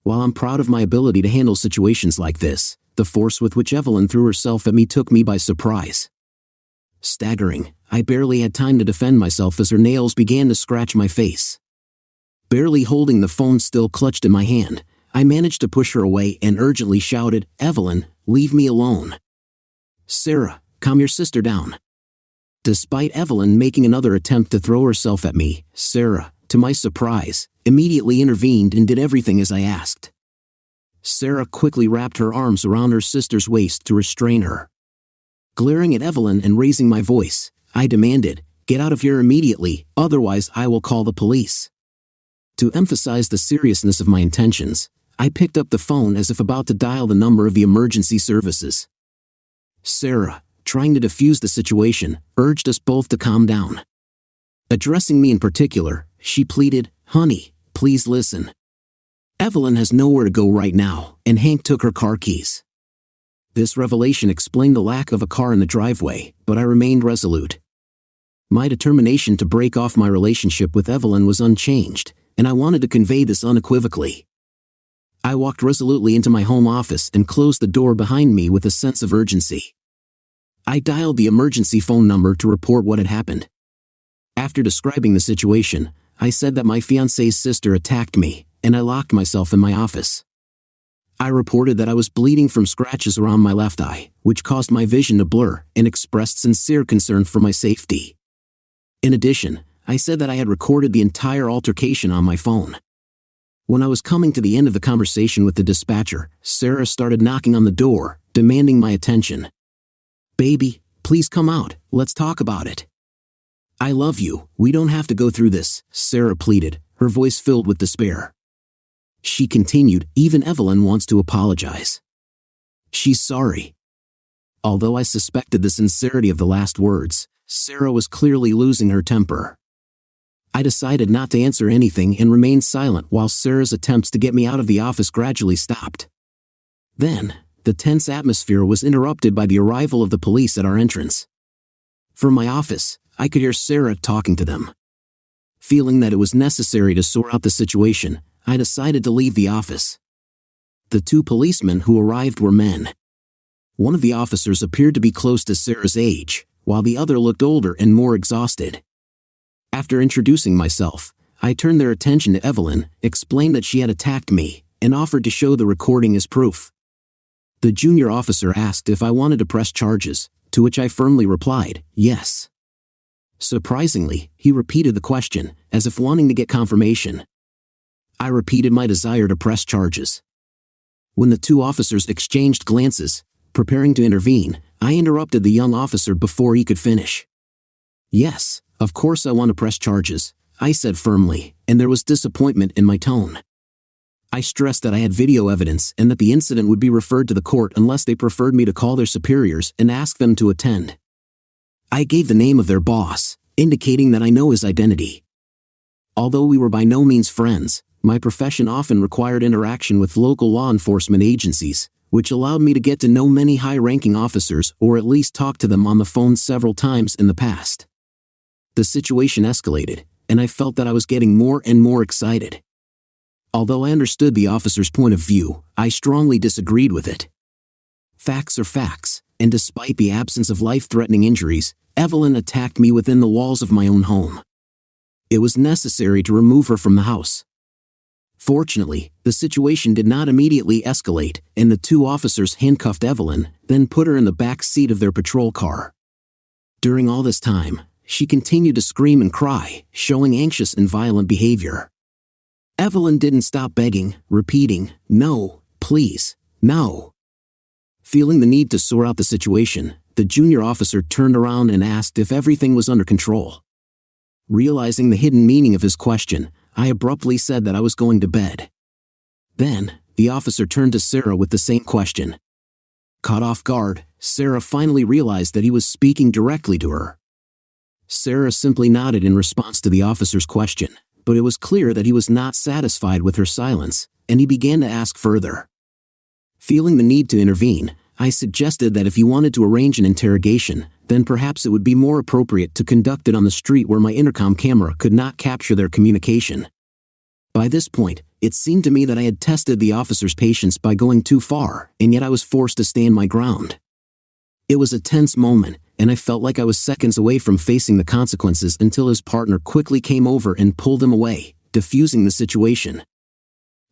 While I'm proud of my ability to handle situations like this, the force with which Evelyn threw herself at me took me by surprise. Staggering, I barely had time to defend myself as her nails began to scratch my face. Barely holding the phone still clutched in my hand, I managed to push her away and urgently shouted, "Evelyn, leave me alone. Sarah, calm your sister down." Despite Evelyn making another attempt to throw herself at me, Sarah, to my surprise, immediately intervened and did everything as I asked. Sarah quickly wrapped her arms around her sister's waist to restrain her. Glaring at Evelyn and raising my voice, I demanded, "Get out of here immediately, otherwise I will call the police." To emphasize the seriousness of my intentions, I picked up the phone as if about to dial the number of the emergency services. Sarah, trying to defuse the situation, urged us both to calm down. Addressing me in particular, she pleaded, "Honey, please listen. Evelyn has nowhere to go right now, and Hank took her car keys." This revelation explained the lack of a car in the driveway, but I remained resolute. My determination to break off my relationship with Evelyn was unchanged, and I wanted to convey this unequivocally. I walked resolutely into my home office and closed the door behind me with a sense of urgency. I dialed the emergency phone number to report what had happened. After describing the situation, I said that my fiancé's sister attacked me, and I locked myself in my office. I reported that I was bleeding from scratches around my left eye, which caused my vision to blur, and expressed sincere concern for my safety. In addition, I said that I had recorded the entire altercation on my phone. When I was coming to the end of the conversation with the dispatcher, Sarah started knocking on the door, demanding my attention. "Baby, please come out, let's talk about it. I love you, we don't have to go through this," Sarah pleaded, her voice filled with despair. She continued, "Even Evelyn wants to apologize. She's sorry." Although I suspected the sincerity of the last words, Sarah was clearly losing her temper. I decided not to answer anything and remained silent while Sarah's attempts to get me out of the office gradually stopped. Then, the tense atmosphere was interrupted by the arrival of the police at our entrance. From my office, I could hear Sarah talking to them. Feeling that it was necessary to sort out the situation, I decided to leave the office. The two policemen who arrived were men. One of the officers appeared to be close to Sarah's age, while the other looked older and more exhausted. After introducing myself, I turned their attention to Evelyn, explained that she had attacked me, and offered to show the recording as proof. The junior officer asked if I wanted to press charges, to which I firmly replied, yes. Surprisingly, he repeated the question, as if wanting to get confirmation. I repeated my desire to press charges. When the two officers exchanged glances, preparing to intervene, I interrupted the young officer before he could finish. "Yes, of course I want to press charges," I said firmly, and there was disappointment in my tone. I stressed that I had video evidence and that the incident would be referred to the court unless they preferred me to call their superiors and ask them to attend. I gave the name of their boss, indicating that I know his identity. Although we were by no means friends, my profession often required interaction with local law enforcement agencies, which allowed me to get to know many high-ranking officers or at least talk to them on the phone several times in the past. The situation escalated, and I felt that I was getting more and more excited. Although I understood the officer's point of view, I strongly disagreed with it. Facts are facts, and despite the absence of life-threatening injuries, Evelyn attacked me within the walls of my own home. It was necessary to remove her from the house. Fortunately, the situation did not immediately escalate, and the two officers handcuffed Evelyn, then put her in the back seat of their patrol car. During all this time, she continued to scream and cry, showing anxious and violent behavior. Evelyn didn't stop begging, repeating, "No, please, no." Feeling the need to sort out the situation, the junior officer turned around and asked if everything was under control. Realizing the hidden meaning of his question, I abruptly said that I was going to bed. Then, the officer turned to Sarah with the same question. Caught off guard, Sarah finally realized that he was speaking directly to her. Sarah simply nodded in response to the officer's question, but it was clear that he was not satisfied with her silence, and he began to ask further. Feeling the need to intervene, I suggested that if he wanted to arrange an interrogation, then perhaps it would be more appropriate to conduct it on the street where my intercom camera could not capture their communication. By this point, it seemed to me that I had tested the officer's patience by going too far, and yet I was forced to stand my ground. It was a tense moment, and I felt like I was seconds away from facing the consequences until his partner quickly came over and pulled him away, diffusing the situation.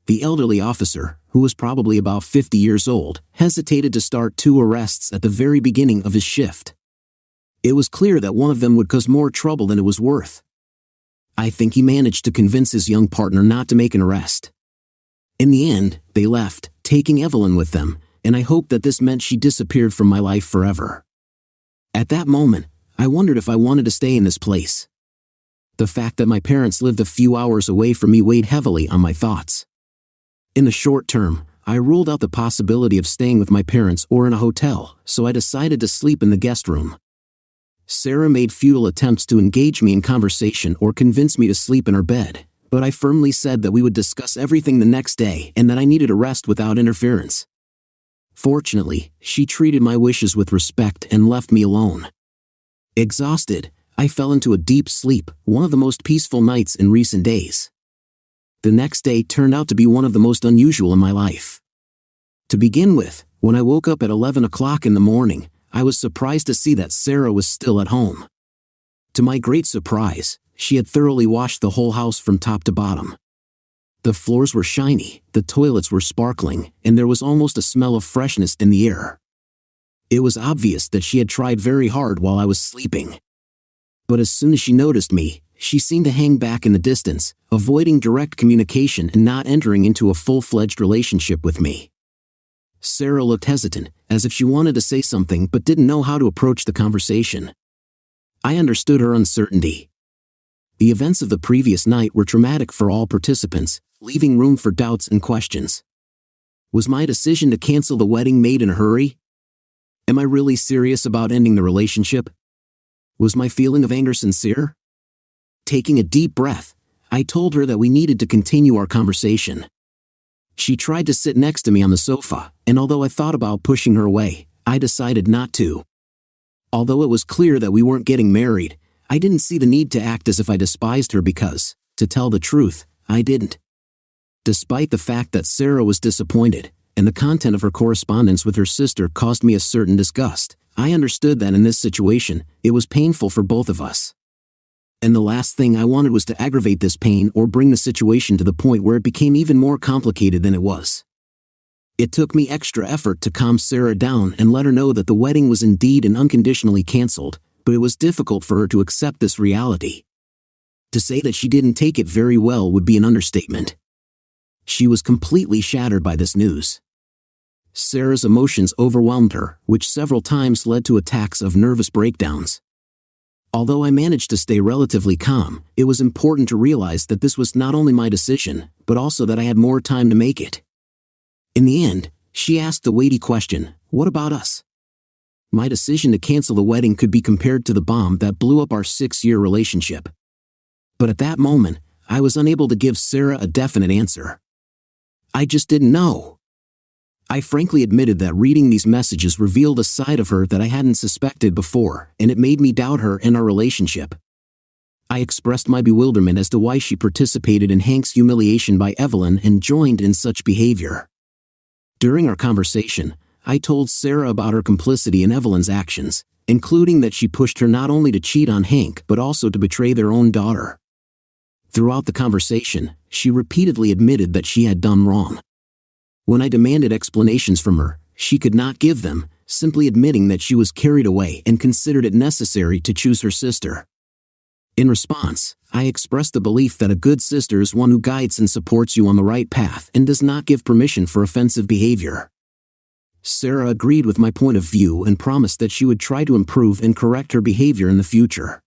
The elderly officer, who was probably about 50 years old, hesitated to start two arrests at the very beginning of his shift. It was clear that one of them would cause more trouble than it was worth. I think he managed to convince his young partner not to make an arrest. In the end, they left, taking Evelyn with them, and I hoped that this meant she disappeared from my life forever. At that moment, I wondered if I wanted to stay in this place. The fact that my parents lived a few hours away from me weighed heavily on my thoughts. In the short term, I ruled out the possibility of staying with my parents or in a hotel, so I decided to sleep in the guest room. Sarah made futile attempts to engage me in conversation or convince me to sleep in her bed, but I firmly said that we would discuss everything the next day and that I needed a rest without interference. Fortunately, she treated my wishes with respect and left me alone. Exhausted, I fell into a deep sleep, one of the most peaceful nights in recent days. The next day turned out to be one of the most unusual in my life. To begin with, when I woke up at 11 o'clock in the morning, I was surprised to see that Sarah was still at home. To my great surprise, she had thoroughly washed the whole house from top to bottom. The floors were shiny, the toilets were sparkling, and there was almost a smell of freshness in the air. It was obvious that she had tried very hard while I was sleeping. But as soon as she noticed me, she seemed to hang back in the distance, avoiding direct communication and not entering into a full-fledged relationship with me. Sarah looked hesitant, as if she wanted to say something but didn't know how to approach the conversation. I understood her uncertainty. The events of the previous night were traumatic for all participants, leaving room for doubts and questions. Was my decision to cancel the wedding made in a hurry? Am I really serious about ending the relationship? Was my feeling of anger sincere? Taking a deep breath, I told her that we needed to continue our conversation. She tried to sit next to me on the sofa, and although I thought about pushing her away, I decided not to. Although it was clear that we weren't getting married, I didn't see the need to act as if I despised her because, to tell the truth, I didn't. Despite the fact that Sarah was disappointed, and the content of her correspondence with her sister caused me a certain disgust, I understood that in this situation, it was painful for both of us. And the last thing I wanted was to aggravate this pain or bring the situation to the point where it became even more complicated than it was. It took me extra effort to calm Sarah down and let her know that the wedding was indeed and unconditionally canceled, but it was difficult for her to accept this reality. To say that she didn't take it very well would be an understatement. She was completely shattered by this news. Sarah's emotions overwhelmed her, which several times led to attacks of nervous breakdowns. Although I managed to stay relatively calm, it was important to realize that this was not only my decision, but also that I had more time to make it. In the end, she asked the weighty question, "What about us?" My decision to cancel the wedding could be compared to the bomb that blew up our 6-year relationship. But at that moment, I was unable to give Sarah a definite answer. I just didn't know. I frankly admitted that reading these messages revealed a side of her that I hadn't suspected before, and it made me doubt her and our relationship. I expressed my bewilderment as to why she participated in Hank's humiliation by Evelyn and joined in such behavior. During our conversation, I told Sarah about her complicity in Evelyn's actions, including that she pushed her not only to cheat on Hank but also to betray their own daughter. Throughout the conversation, she repeatedly admitted that she had done wrong. When I demanded explanations from her, she could not give them, simply admitting that she was carried away and considered it necessary to choose her sister. In response, I expressed the belief that a good sister is one who guides and supports you on the right path and does not give permission for offensive behavior. Sarah agreed with my point of view and promised that she would try to improve and correct her behavior in the future.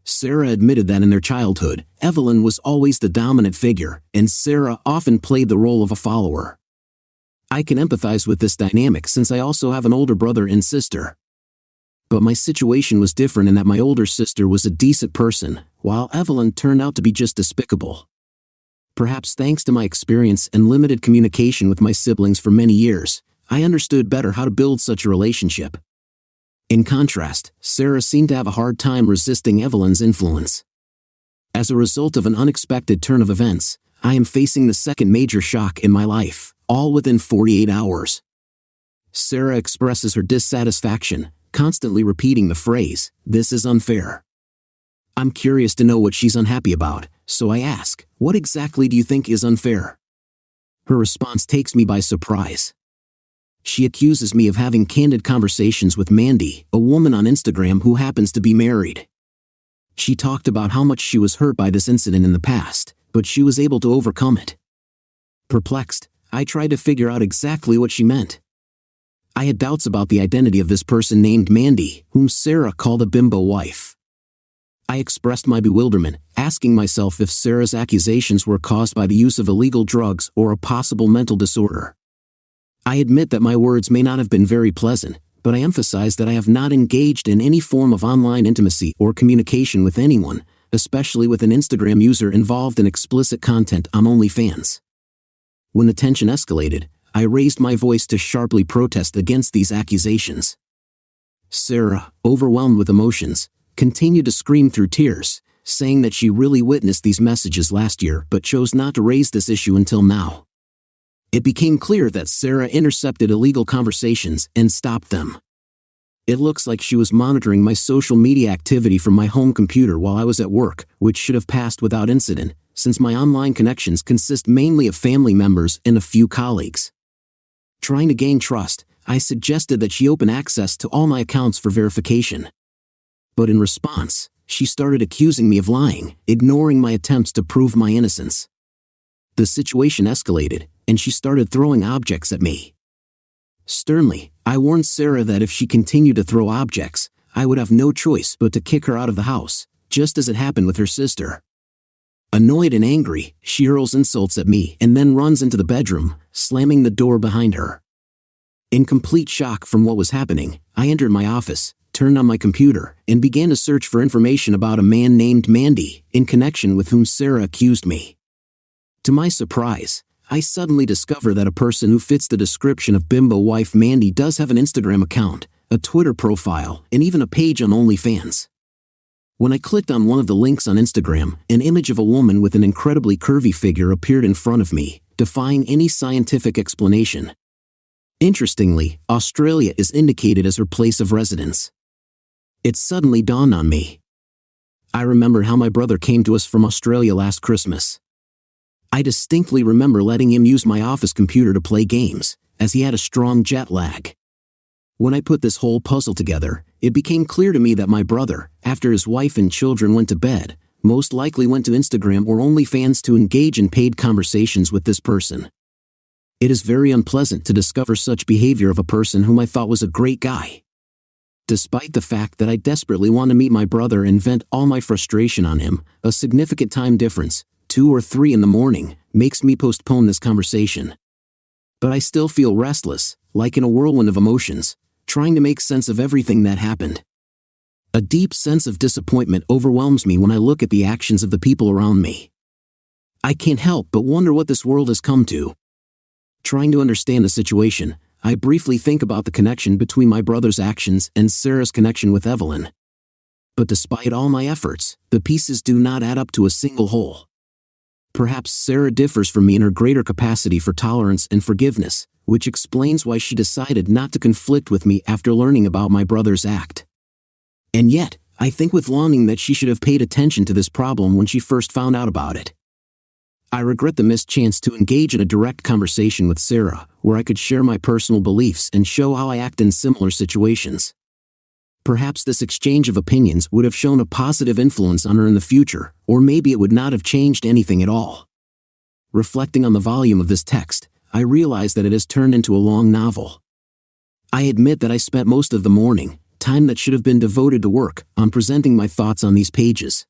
Sarah admitted that in their childhood, Evelyn was always the dominant figure, and Sarah often played the role of a follower. I can empathize with this dynamic since I also have an older brother and sister. But my situation was different in that my older sister was a decent person, while Evelyn turned out to be just despicable. Perhaps thanks to my experience and limited communication with my siblings for many years, I understood better how to build such a relationship. In contrast, Sarah seemed to have a hard time resisting Evelyn's influence. As a result of an unexpected turn of events, I am facing the second major shock in my life, all within 48 hours. Sarah expresses her dissatisfaction, constantly repeating the phrase, "This is unfair." I'm curious to know what she's unhappy about, so I ask, "What exactly do you think is unfair?" Her response takes me by surprise. She accuses me of having candid conversations with Mandy, a woman on Instagram who happens to be married. She talked about how much she was hurt by this incident in the past, but she was able to overcome it. Perplexed, I tried to figure out exactly what she meant. I had doubts about the identity of this person named Mandy, whom Sarah called a bimbo wife. I expressed my bewilderment, asking myself if Sarah's accusations were caused by the use of illegal drugs or a possible mental disorder. I admit that my words may not have been very pleasant, but I emphasize that I have not engaged in any form of online intimacy or communication with anyone, especially with an Instagram user involved in explicit content on OnlyFans. When the tension escalated, I raised my voice to sharply protest against these accusations. Sarah, overwhelmed with emotions, continued to scream through tears, saying that she really witnessed these messages last year but chose not to raise this issue until now. It became clear that Sarah intercepted illegal conversations and stopped them. It looks like she was monitoring my social media activity from my home computer while I was at work, which should have passed without incident, since my online connections consist mainly of family members and a few colleagues. Trying to gain trust, I suggested that she open access to all my accounts for verification. But in response, she started accusing me of lying, ignoring my attempts to prove my innocence. The situation escalated, and she started throwing objects at me. Sternly, I warned Sarah that if she continued to throw objects, I would have no choice but to kick her out of the house, just as it happened with her sister. Annoyed and angry, she hurls insults at me and then runs into the bedroom, slamming the door behind her. In complete shock from what was happening, I entered my office, turned on my computer, and began to search for information about a man named Mandy, in connection with whom Sarah accused me. To my surprise, I suddenly discover that a person who fits the description of bimbo wife Mandy does have an Instagram account, a Twitter profile, and even a page on OnlyFans. When I clicked on one of the links on Instagram, an image of a woman with an incredibly curvy figure appeared in front of me, defying any scientific explanation. Interestingly, Australia is indicated as her place of residence. It suddenly dawned on me. I remembered how my brother came to us from Australia last Christmas. I distinctly remember letting him use my office computer to play games, as he had a strong jet lag. When I put this whole puzzle together, it became clear to me that my brother, after his wife and children went to bed, most likely went to Instagram or OnlyFans to engage in paid conversations with this person. It is very unpleasant to discover such behavior of a person whom I thought was a great guy. Despite the fact that I desperately want to meet my brother and vent all my frustration on him, a significant time difference, 2 or 3 in the morning, makes me postpone this conversation. But I still feel restless, like in a whirlwind of emotions, trying to make sense of everything that happened. A deep sense of disappointment overwhelms me when I look at the actions of the people around me. I can't help but wonder what this world has come to. Trying to understand the situation, I briefly think about the connection between my brother's actions and Sarah's connection with Evelyn. But despite all my efforts, the pieces do not add up to a single whole. Perhaps Sarah differs from me in her greater capacity for tolerance and forgiveness, which explains why she decided not to conflict with me after learning about my brother's act. And yet, I think with longing that she should have paid attention to this problem when she first found out about it. I regret the missed chance to engage in a direct conversation with Sarah, where I could share my personal beliefs and show how I act in similar situations. Perhaps this exchange of opinions would have shown a positive influence on her in the future, or maybe it would not have changed anything at all. Reflecting on the volume of this text, I realize that it has turned into a long novel. I admit that I spent most of the morning, time that should have been devoted to work, on presenting my thoughts on these pages.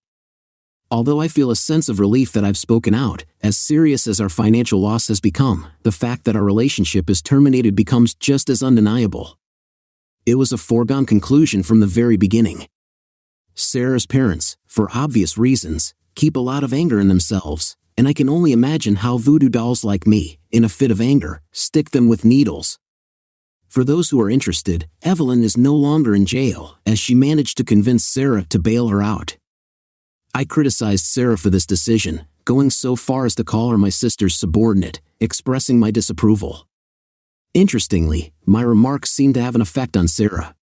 Although I feel a sense of relief that I've spoken out, as serious as our financial loss has become, the fact that our relationship is terminated becomes just as undeniable. It was a foregone conclusion from the very beginning. Sarah's parents, for obvious reasons, keep a lot of anger in themselves, and I can only imagine how voodoo dolls like me, in a fit of anger, stick them with needles. For those who are interested, Evelyn is no longer in jail, as she managed to convince Sarah to bail her out. I criticized Sarah for this decision, going so far as to call her my sister's subordinate, expressing my disapproval. Interestingly, my remarks seemed to have an effect on Sarah.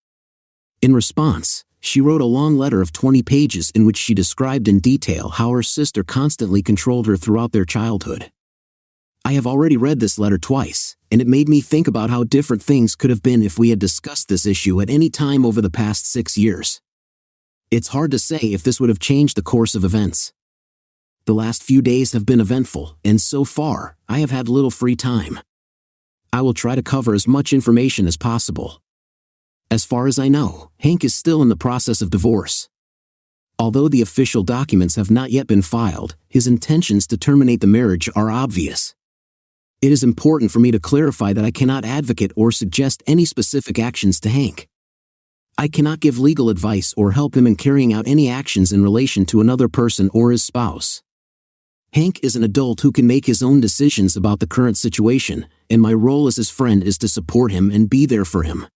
In response, she wrote a long letter of 20 pages in which she described in detail how her sister constantly controlled her throughout their childhood. I have already read this letter twice, and it made me think about how different things could have been if we had discussed this issue at any time over the past 6 years. It's hard to say if this would have changed the course of events. The last few days have been eventful, and so far, I have had little free time. I will try to cover as much information as possible. As far as I know, Hank is still in the process of divorce. Although the official documents have not yet been filed, his intentions to terminate the marriage are obvious. It is important for me to clarify that I cannot advocate or suggest any specific actions to Hank. I cannot give legal advice or help him in carrying out any actions in relation to another person or his spouse. Hank is an adult who can make his own decisions about the current situation, and my role as his friend is to support him and be there for him.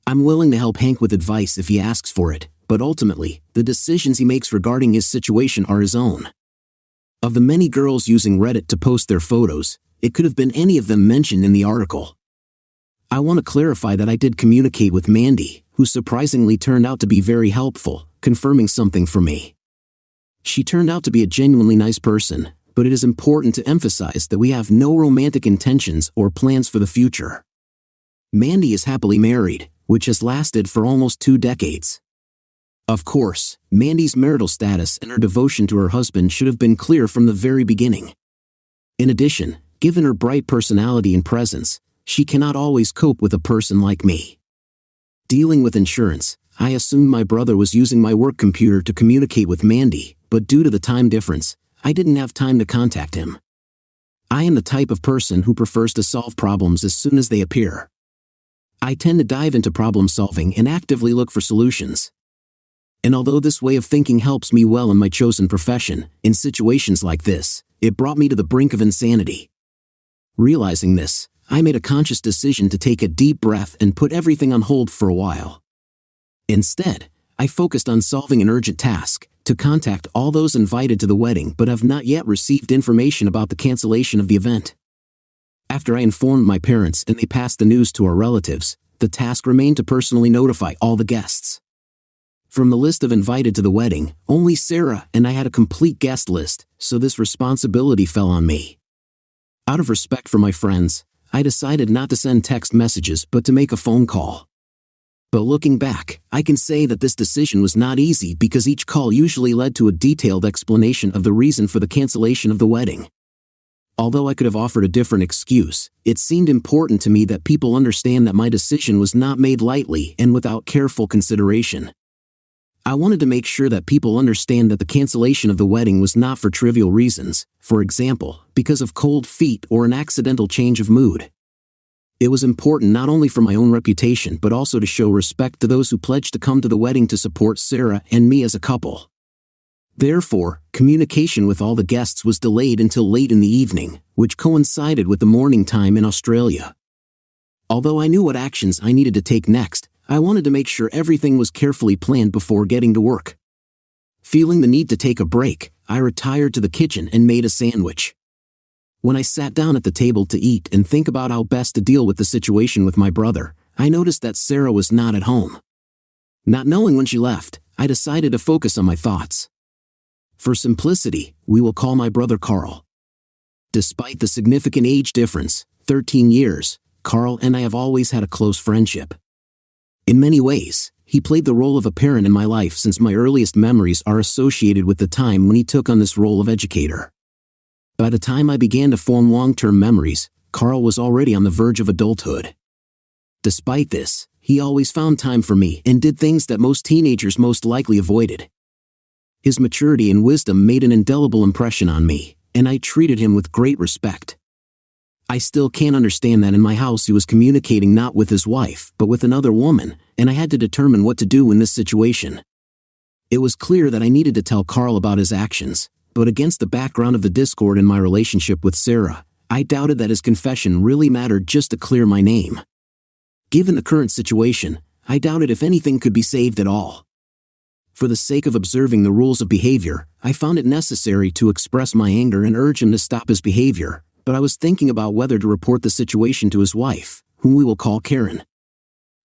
I'm willing to help Hank with advice if he asks for it, but ultimately, the decisions he makes regarding his situation are his own. Of the many girls using Reddit to post their photos, it could have been any of them mentioned in the article. I want to clarify that I did communicate with Mandy, who surprisingly turned out to be very helpful, confirming something for me. She turned out to be a genuinely nice person, but it is important to emphasize that we have no romantic intentions or plans for the future. Mandy is happily married, which has lasted for almost 2 decades. Of course, Mandy's marital status and her devotion to her husband should have been clear from the very beginning. In addition, given her bright personality and presence, she cannot always cope with a person like me. Dealing with insurance, I assumed my brother was using my work computer to communicate with Mandy, but due to the time difference, I didn't have time to contact him. I am the type of person who prefers to solve problems as soon as they appear. I tend to dive into problem solving and actively look for solutions. And although this way of thinking helps me well in my chosen profession, in situations like this, it brought me to the brink of insanity. Realizing this, I made a conscious decision to take a deep breath and put everything on hold for a while. Instead, I focused on solving an urgent task, to contact all those invited to the wedding but have not yet received information about the cancellation of the event. After I informed my parents and they passed the news to our relatives, the task remained to personally notify all the guests. From the list of invited to the wedding, only Sarah and I had a complete guest list, so this responsibility fell on me. Out of respect for my friends, I decided not to send text messages but to make a phone call. But looking back, I can say that this decision was not easy because each call usually led to a detailed explanation of the reason for the cancellation of the wedding. Although I could have offered a different excuse, it seemed important to me that people understand that my decision was not made lightly and without careful consideration. I wanted to make sure that people understand that the cancellation of the wedding was not for trivial reasons, for example, because of cold feet or an accidental change of mood. It was important not only for my own reputation but also to show respect to those who pledged to come to the wedding to support Sarah and me as a couple. Therefore, communication with all the guests was delayed until late in the evening, which coincided with the morning time in Australia. Although I knew what actions I needed to take next, I wanted to make sure everything was carefully planned before getting to work. Feeling the need to take a break, I retired to the kitchen and made a sandwich. When I sat down at the table to eat and think about how best to deal with the situation with my brother, I noticed that Sarah was not at home. Not knowing when she left, I decided to focus on my thoughts. For simplicity, we will call my brother Carl. Despite the significant age difference, 13 years, Carl and I have always had a close friendship. In many ways, he played the role of a parent in my life since my earliest memories are associated with the time when he took on this role of educator. By the time I began to form long-term memories, Carl was already on the verge of adulthood. Despite this, he always found time for me and did things that most teenagers most likely avoided. His maturity and wisdom made an indelible impression on me, and I treated him with great respect. I still can't understand that in my house he was communicating not with his wife but with another woman, and I had to determine what to do in this situation. It was clear that I needed to tell Carl about his actions, but against the background of the discord in my relationship with Sarah, I doubted that his confession really mattered just to clear my name. Given the current situation, I doubted if anything could be saved at all. For the sake of observing the rules of behavior, I found it necessary to express my anger and urge him to stop his behavior, but I was thinking about whether to report the situation to his wife, whom we will call Karen.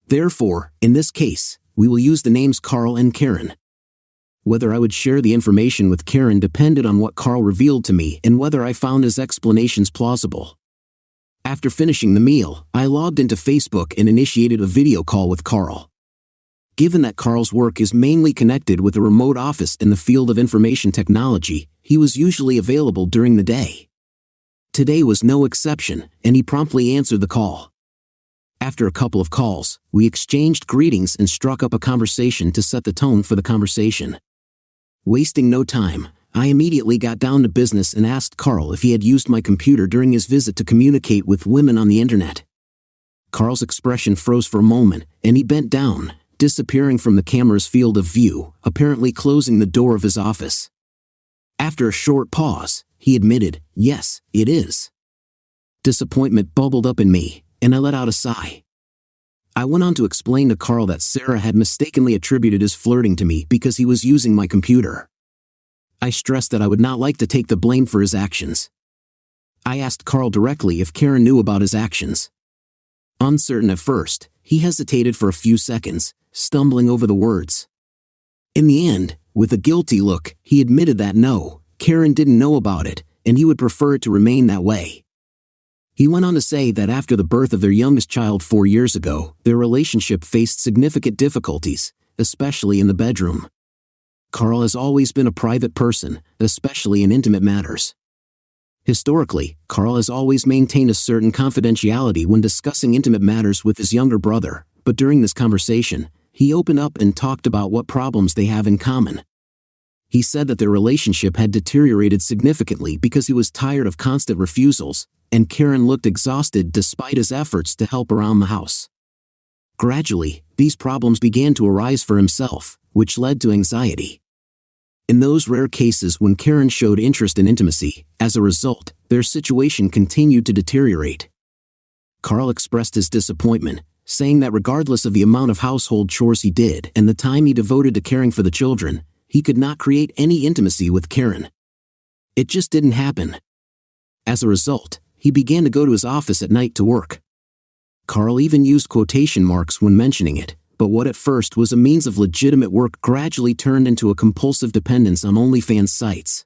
Therefore, in this case, we will use the names Carl and Karen. Whether I would share the information with Karen depended on what Carl revealed to me and whether I found his explanations plausible. After finishing the meal, I logged into Facebook and initiated a video call with Carl. Given that Carl's work is mainly connected with a remote office in the field of information technology, he was usually available during the day. Today was no exception, and he promptly answered the call. After a couple of calls, we exchanged greetings and struck up a conversation to set the tone for the conversation. Wasting no time, I immediately got down to business and asked Carl if he had used my computer during his visit to communicate with women on the internet. Carl's expression froze for a moment, and he bent down, disappearing from the camera's field of view, apparently closing the door of his office. After a short pause, he admitted, "Yes, it is." Disappointment bubbled up in me, and I let out a sigh. I went on to explain to Carl that Sarah had mistakenly attributed his flirting to me because he was using my computer. I stressed that I would not like to take the blame for his actions. I asked Carl directly if Karen knew about his actions. Uncertain at first, he hesitated for a few seconds, stumbling over the words. In the end, with a guilty look, he admitted that no, Karen didn't know about it, and he would prefer it to remain that way. He went on to say that after the birth of their youngest child 4 years ago, their relationship faced significant difficulties, especially in the bedroom. Carl has always been a private person, especially in intimate matters. Historically, Carl has always maintained a certain confidentiality when discussing intimate matters with his younger brother, but during this conversation, he opened up and talked about what problems they have in common. He said that their relationship had deteriorated significantly because he was tired of constant refusals, and Karen looked exhausted despite his efforts to help around the house. Gradually, these problems began to arise for himself, which led to anxiety. In those rare cases when Karen showed interest in intimacy, as a result, their situation continued to deteriorate. Carl expressed his disappointment, saying that regardless of the amount of household chores he did and the time he devoted to caring for the children, he could not create any intimacy with Karen. It just didn't happen. As a result, he began to go to his office at night to work. Carl even used quotation marks when mentioning it, but what at first was a means of legitimate work gradually turned into a compulsive dependence on OnlyFans sites.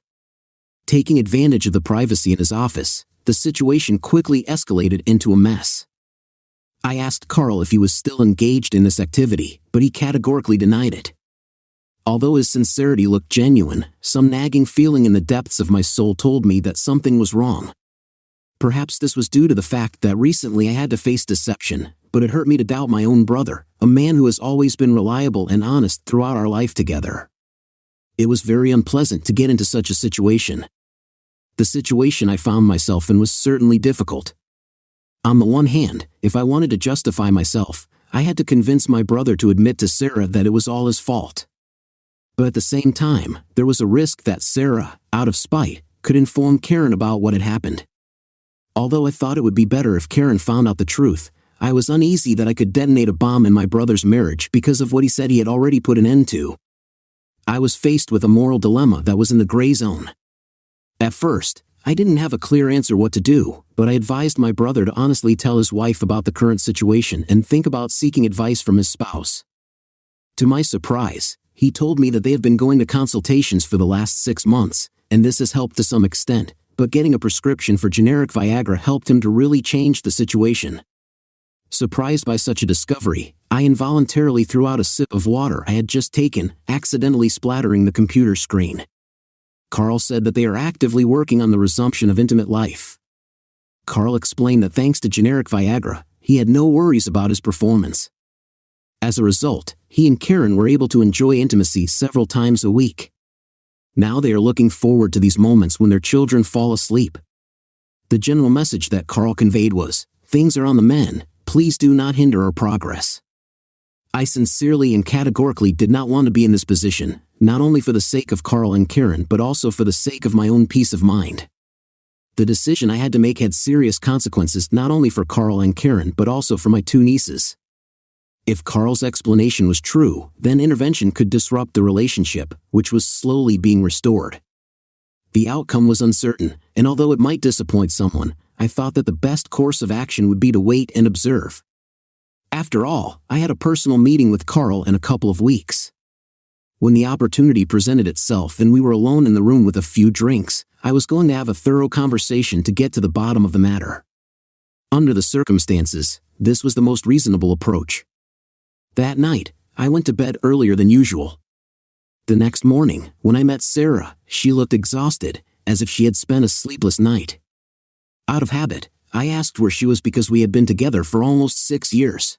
Taking advantage of the privacy in his office, the situation quickly escalated into a mess. I asked Carl if he was still engaged in this activity, but he categorically denied it. Although his sincerity looked genuine, some nagging feeling in the depths of my soul told me that something was wrong. Perhaps this was due to the fact that recently I had to face deception, but it hurt me to doubt my own brother, a man who has always been reliable and honest throughout our life together. It was very unpleasant to get into such a situation. The situation I found myself in was certainly difficult. On the one hand, if I wanted to justify myself, I had to convince my brother to admit to Sarah that it was all his fault. But at the same time, there was a risk that Sarah, out of spite, could inform Karen about what had happened. Although I thought it would be better if Karen found out the truth, I was uneasy that I could detonate a bomb in my brother's marriage because of what he said he had already put an end to. I was faced with a moral dilemma that was in the gray zone. At first, I didn't have a clear answer what to do, but I advised my brother to honestly tell his wife about the current situation and think about seeking advice from his spouse. To my surprise, he told me that they have been going to consultations for the last 6 months, and this has helped to some extent, but getting a prescription for generic Viagra helped him to really change the situation. Surprised by such a discovery, I involuntarily threw out a sip of water I had just taken, accidentally splattering the computer screen. Carl said that they are actively working on the resumption of intimate life. Carl explained that thanks to generic Viagra, he had no worries about his performance. As a result, he and Karen were able to enjoy intimacy several times a week. Now they are looking forward to these moments when their children fall asleep. The general message that Carl conveyed was, "Things are on the mend, please do not hinder our progress." I sincerely and categorically did not want to be in this position, not only for the sake of Carl and Karen but also for the sake of my own peace of mind. The decision I had to make had serious consequences not only for Carl and Karen but also for my 2 nieces. If Carl's explanation was true, then intervention could disrupt the relationship, which was slowly being restored. The outcome was uncertain, and although it might disappoint someone, I thought that the best course of action would be to wait and observe. After all, I had a personal meeting with Carl in a couple of weeks. When the opportunity presented itself and we were alone in the room with a few drinks, I was going to have a thorough conversation to get to the bottom of the matter. Under the circumstances, this was the most reasonable approach. That night, I went to bed earlier than usual. The next morning, when I met Sarah, she looked exhausted, as if she had spent a sleepless night. Out of habit, I asked where she was because we had been together for almost 6 years.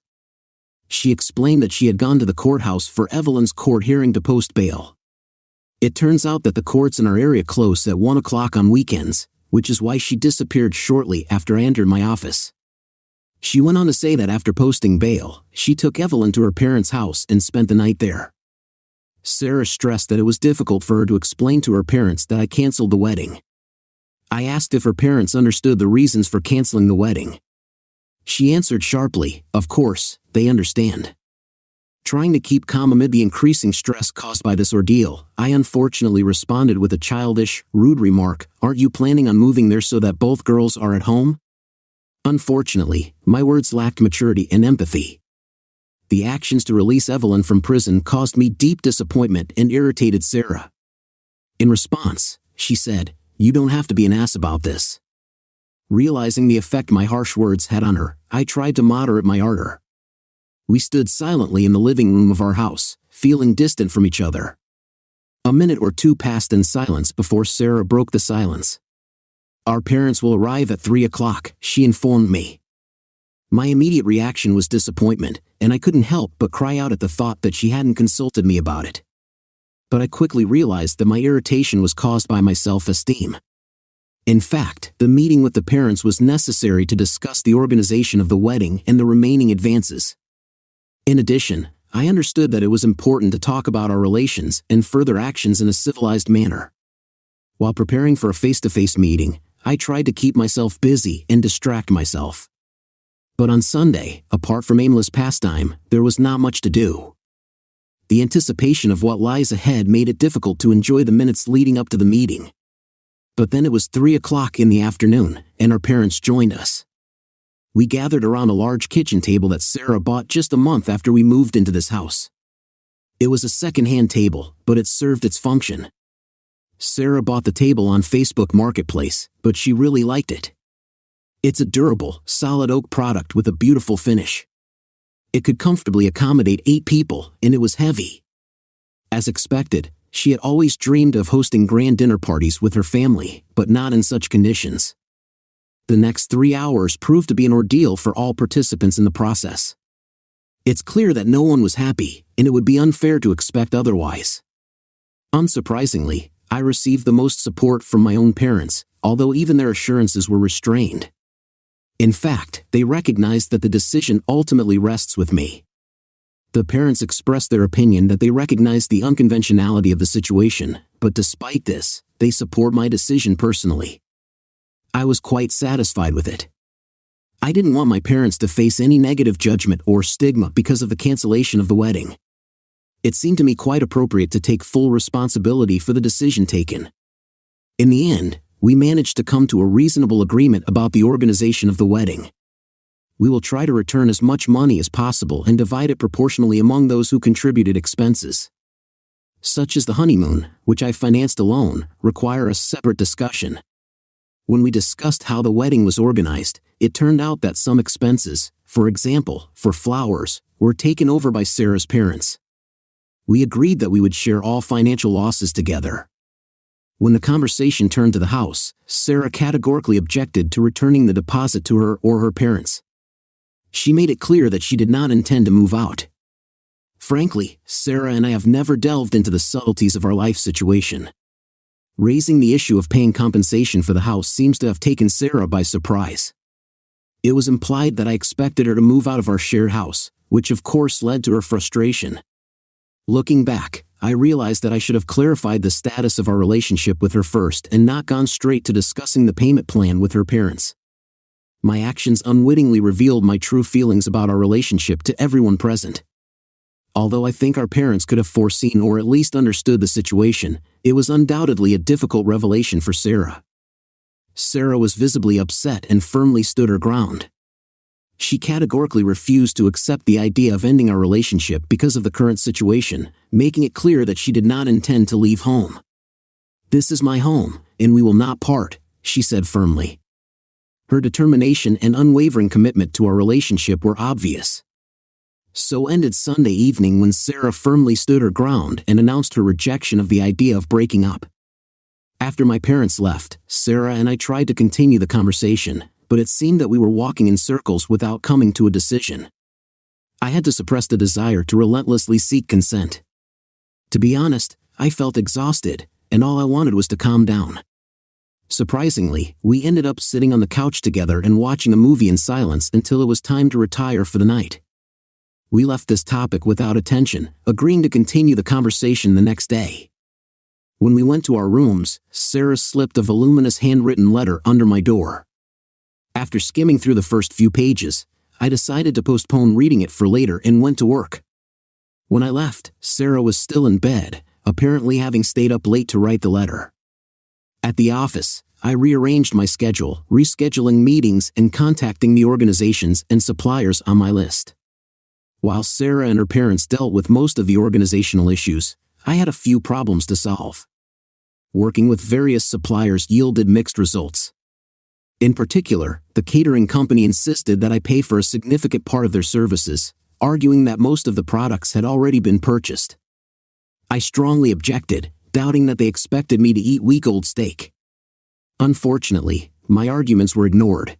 She explained that she had gone to the courthouse for Evelyn's court hearing to post bail. It turns out that the courts in our area close at 1 o'clock on weekends, which is why she disappeared shortly after I entered my office. She went on to say that after posting bail, she took Evelyn to her parents' house and spent the night there. Sarah stressed that it was difficult for her to explain to her parents that I canceled the wedding. I asked if her parents understood the reasons for canceling the wedding. She answered sharply, "Of course, they understand." Trying to keep calm amid the increasing stress caused by this ordeal, I unfortunately responded with a childish, rude remark, "Aren't you planning on moving there so that both girls are at home?" Unfortunately, my words lacked maturity and empathy. The actions to release Evelyn from prison caused me deep disappointment and irritated Sarah. In response, she said, "You don't have to be an ass about this." Realizing the effect my harsh words had on her, I tried to moderate my ardor. We stood silently in the living room of our house, feeling distant from each other. A minute or two passed in silence before Sarah broke the silence. "Our parents will arrive at 3 o'clock, she informed me. My immediate reaction was disappointment, and I couldn't help but cry out at the thought that she hadn't consulted me about it. But I quickly realized that my irritation was caused by my self-esteem. In fact, the meeting with the parents was necessary to discuss the organization of the wedding and the remaining advances. In addition, I understood that it was important to talk about our relations and further actions in a civilized manner. While preparing for a face-to-face meeting, I tried to keep myself busy and distract myself. But on Sunday, apart from aimless pastime, there was not much to do. The anticipation of what lies ahead made it difficult to enjoy the minutes leading up to the meeting. But then it was 3 o'clock in the afternoon, and our parents joined us. We gathered around a large kitchen table that Sarah bought just a month after we moved into this house. It was a second-hand table, but it served its function. Sarah bought the table on Facebook Marketplace, but she really liked it. It's a durable, solid oak product with a beautiful finish. It could comfortably accommodate 8 people, and it was heavy. As expected, she had always dreamed of hosting grand dinner parties with her family, but not in such conditions. The next 3 hours proved to be an ordeal for all participants in the process. It's clear that no one was happy, and it would be unfair to expect otherwise. Unsurprisingly, I received the most support from my own parents, although even their assurances were restrained. In fact, they recognized that the decision ultimately rests with me. The parents expressed their opinion that they recognized the unconventionality of the situation, but despite this, they support my decision personally. I was quite satisfied with it. I didn't want my parents to face any negative judgment or stigma because of the cancellation of the wedding. It seemed to me quite appropriate to take full responsibility for the decision taken. In the end, we managed to come to a reasonable agreement about the organization of the wedding. We will try to return as much money as possible and divide it proportionally among those who contributed expenses. Such as the honeymoon, which I financed alone, require a separate discussion. When we discussed how the wedding was organized, it turned out that some expenses, for example, for flowers, were taken over by Sarah's parents. We agreed that we would share all financial losses together. When the conversation turned to the house, Sarah categorically objected to returning the deposit to her or her parents. She made it clear that she did not intend to move out. Frankly, Sarah and I have never delved into the subtleties of our life situation. Raising the issue of paying compensation for the house seems to have taken Sarah by surprise. It was implied that I expected her to move out of our shared house, which of course led to her frustration. Looking back, I realized that I should have clarified the status of our relationship with her first and not gone straight to discussing the payment plan with her parents. My actions unwittingly revealed my true feelings about our relationship to everyone present. Although I think our parents could have foreseen or at least understood the situation, it was undoubtedly a difficult revelation for Sarah. Sarah was visibly upset and firmly stood her ground. She categorically refused to accept the idea of ending our relationship because of the current situation, making it clear that she did not intend to leave home. "This is my home, and we will not part," she said firmly. Her determination and unwavering commitment to our relationship were obvious. So ended Sunday evening when Sarah firmly stood her ground and announced her rejection of the idea of breaking up. After my parents left, Sarah and I tried to continue the conversation, but it seemed that we were walking in circles without coming to a decision. I had to suppress the desire to relentlessly seek consent. To be honest, I felt exhausted, and all I wanted was to calm down. Surprisingly, we ended up sitting on the couch together and watching a movie in silence until it was time to retire for the night. We left this topic without attention, agreeing to continue the conversation the next day. When we went to our rooms, Sarah slipped a voluminous handwritten letter under my door. After skimming through the first few pages, I decided to postpone reading it for later and went to work. When I left, Sarah was still in bed, apparently having stayed up late to write the letter. At the office, I rearranged my schedule, rescheduling meetings and contacting the organizations and suppliers on my list. While Sarah and her parents dealt with most of the organizational issues, I had a few problems to solve. Working with various suppliers yielded mixed results. In particular, the catering company insisted that I pay for a significant part of their services, arguing that most of the products had already been purchased. I strongly objected, doubting that they expected me to eat week-old steak. Unfortunately, my arguments were ignored.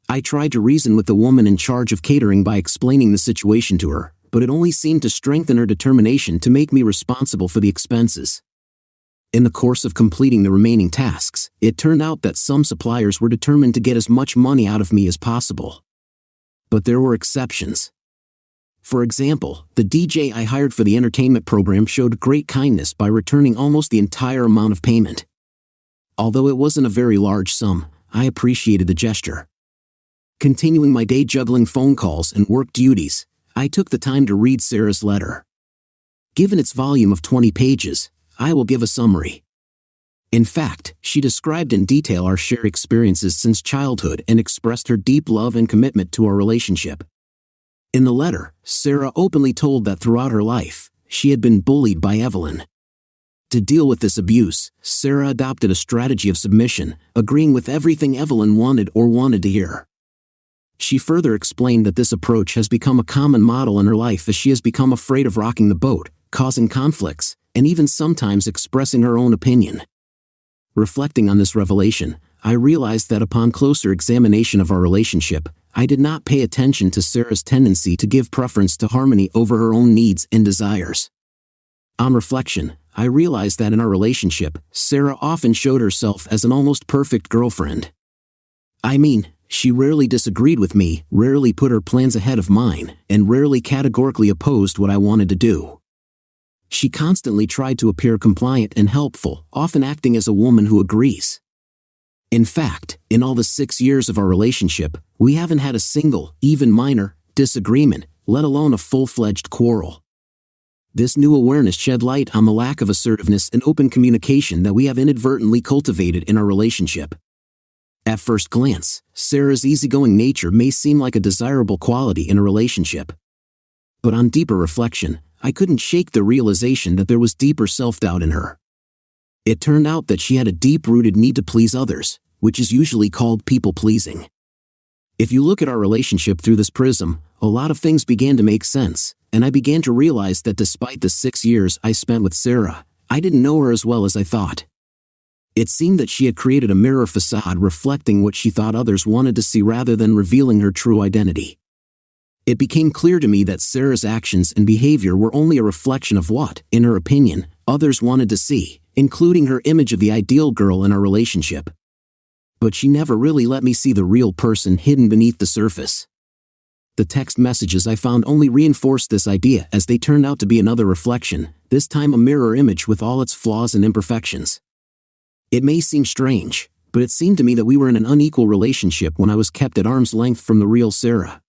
I tried to reason with the woman in charge of catering by explaining the situation to her, but it only seemed to strengthen her determination to make me responsible for the expenses. In the course of completing the remaining tasks, it turned out that some suppliers were determined to get as much money out of me as possible. But there were exceptions. For example, the DJ I hired for the entertainment program showed great kindness by returning almost the entire amount of payment. Although it wasn't a very large sum, I appreciated the gesture. Continuing my day juggling phone calls and work duties, I took the time to read Sarah's letter. Given its volume of 20 pages, I will give a summary. In fact, she described in detail our shared experiences since childhood and expressed her deep love and commitment to our relationship. In the letter, Sarah openly told that throughout her life, she had been bullied by Evelyn. To deal with this abuse, Sarah adopted a strategy of submission, agreeing with everything Evelyn wanted to hear. She further explained that this approach has become a common model in her life as she has become afraid of rocking the boat, causing conflicts, and even sometimes expressing her own opinion. Reflecting on this revelation, I realized that upon closer examination of our relationship, I did not pay attention to Sarah's tendency to give preference to harmony over her own needs and desires. On reflection, I realized that in our relationship, Sarah often showed herself as an almost perfect girlfriend. I mean, she rarely disagreed with me, rarely put her plans ahead of mine, and rarely categorically opposed what I wanted to do. She constantly tried to appear compliant and helpful, often acting as a woman who agrees. In fact, in all the 6 years of our relationship, we haven't had a single, even minor, disagreement, let alone a full-fledged quarrel. This new awareness shed light on the lack of assertiveness and open communication that we have inadvertently cultivated in our relationship. At first glance, Sarah's easygoing nature may seem like a desirable quality in a relationship. But on deeper reflection, I couldn't shake the realization that there was deeper self-doubt in her. It turned out that she had a deep-rooted need to please others, which is usually called people-pleasing. If you look at our relationship through this prism, a lot of things began to make sense, and I began to realize that despite the 6 years I spent with Sarah, I didn't know her as well as I thought. It seemed that she had created a mirror facade reflecting what she thought others wanted to see rather than revealing her true identity. It became clear to me that Sarah's actions and behavior were only a reflection of what, in her opinion, others wanted to see, including her image of the ideal girl in our relationship. But she never really let me see the real person hidden beneath the surface. The text messages I found only reinforced this idea as they turned out to be another reflection, this time a mirror image with all its flaws and imperfections. It may seem strange, but it seemed to me that we were in an unequal relationship when I was kept at arm's length from the real Sarah.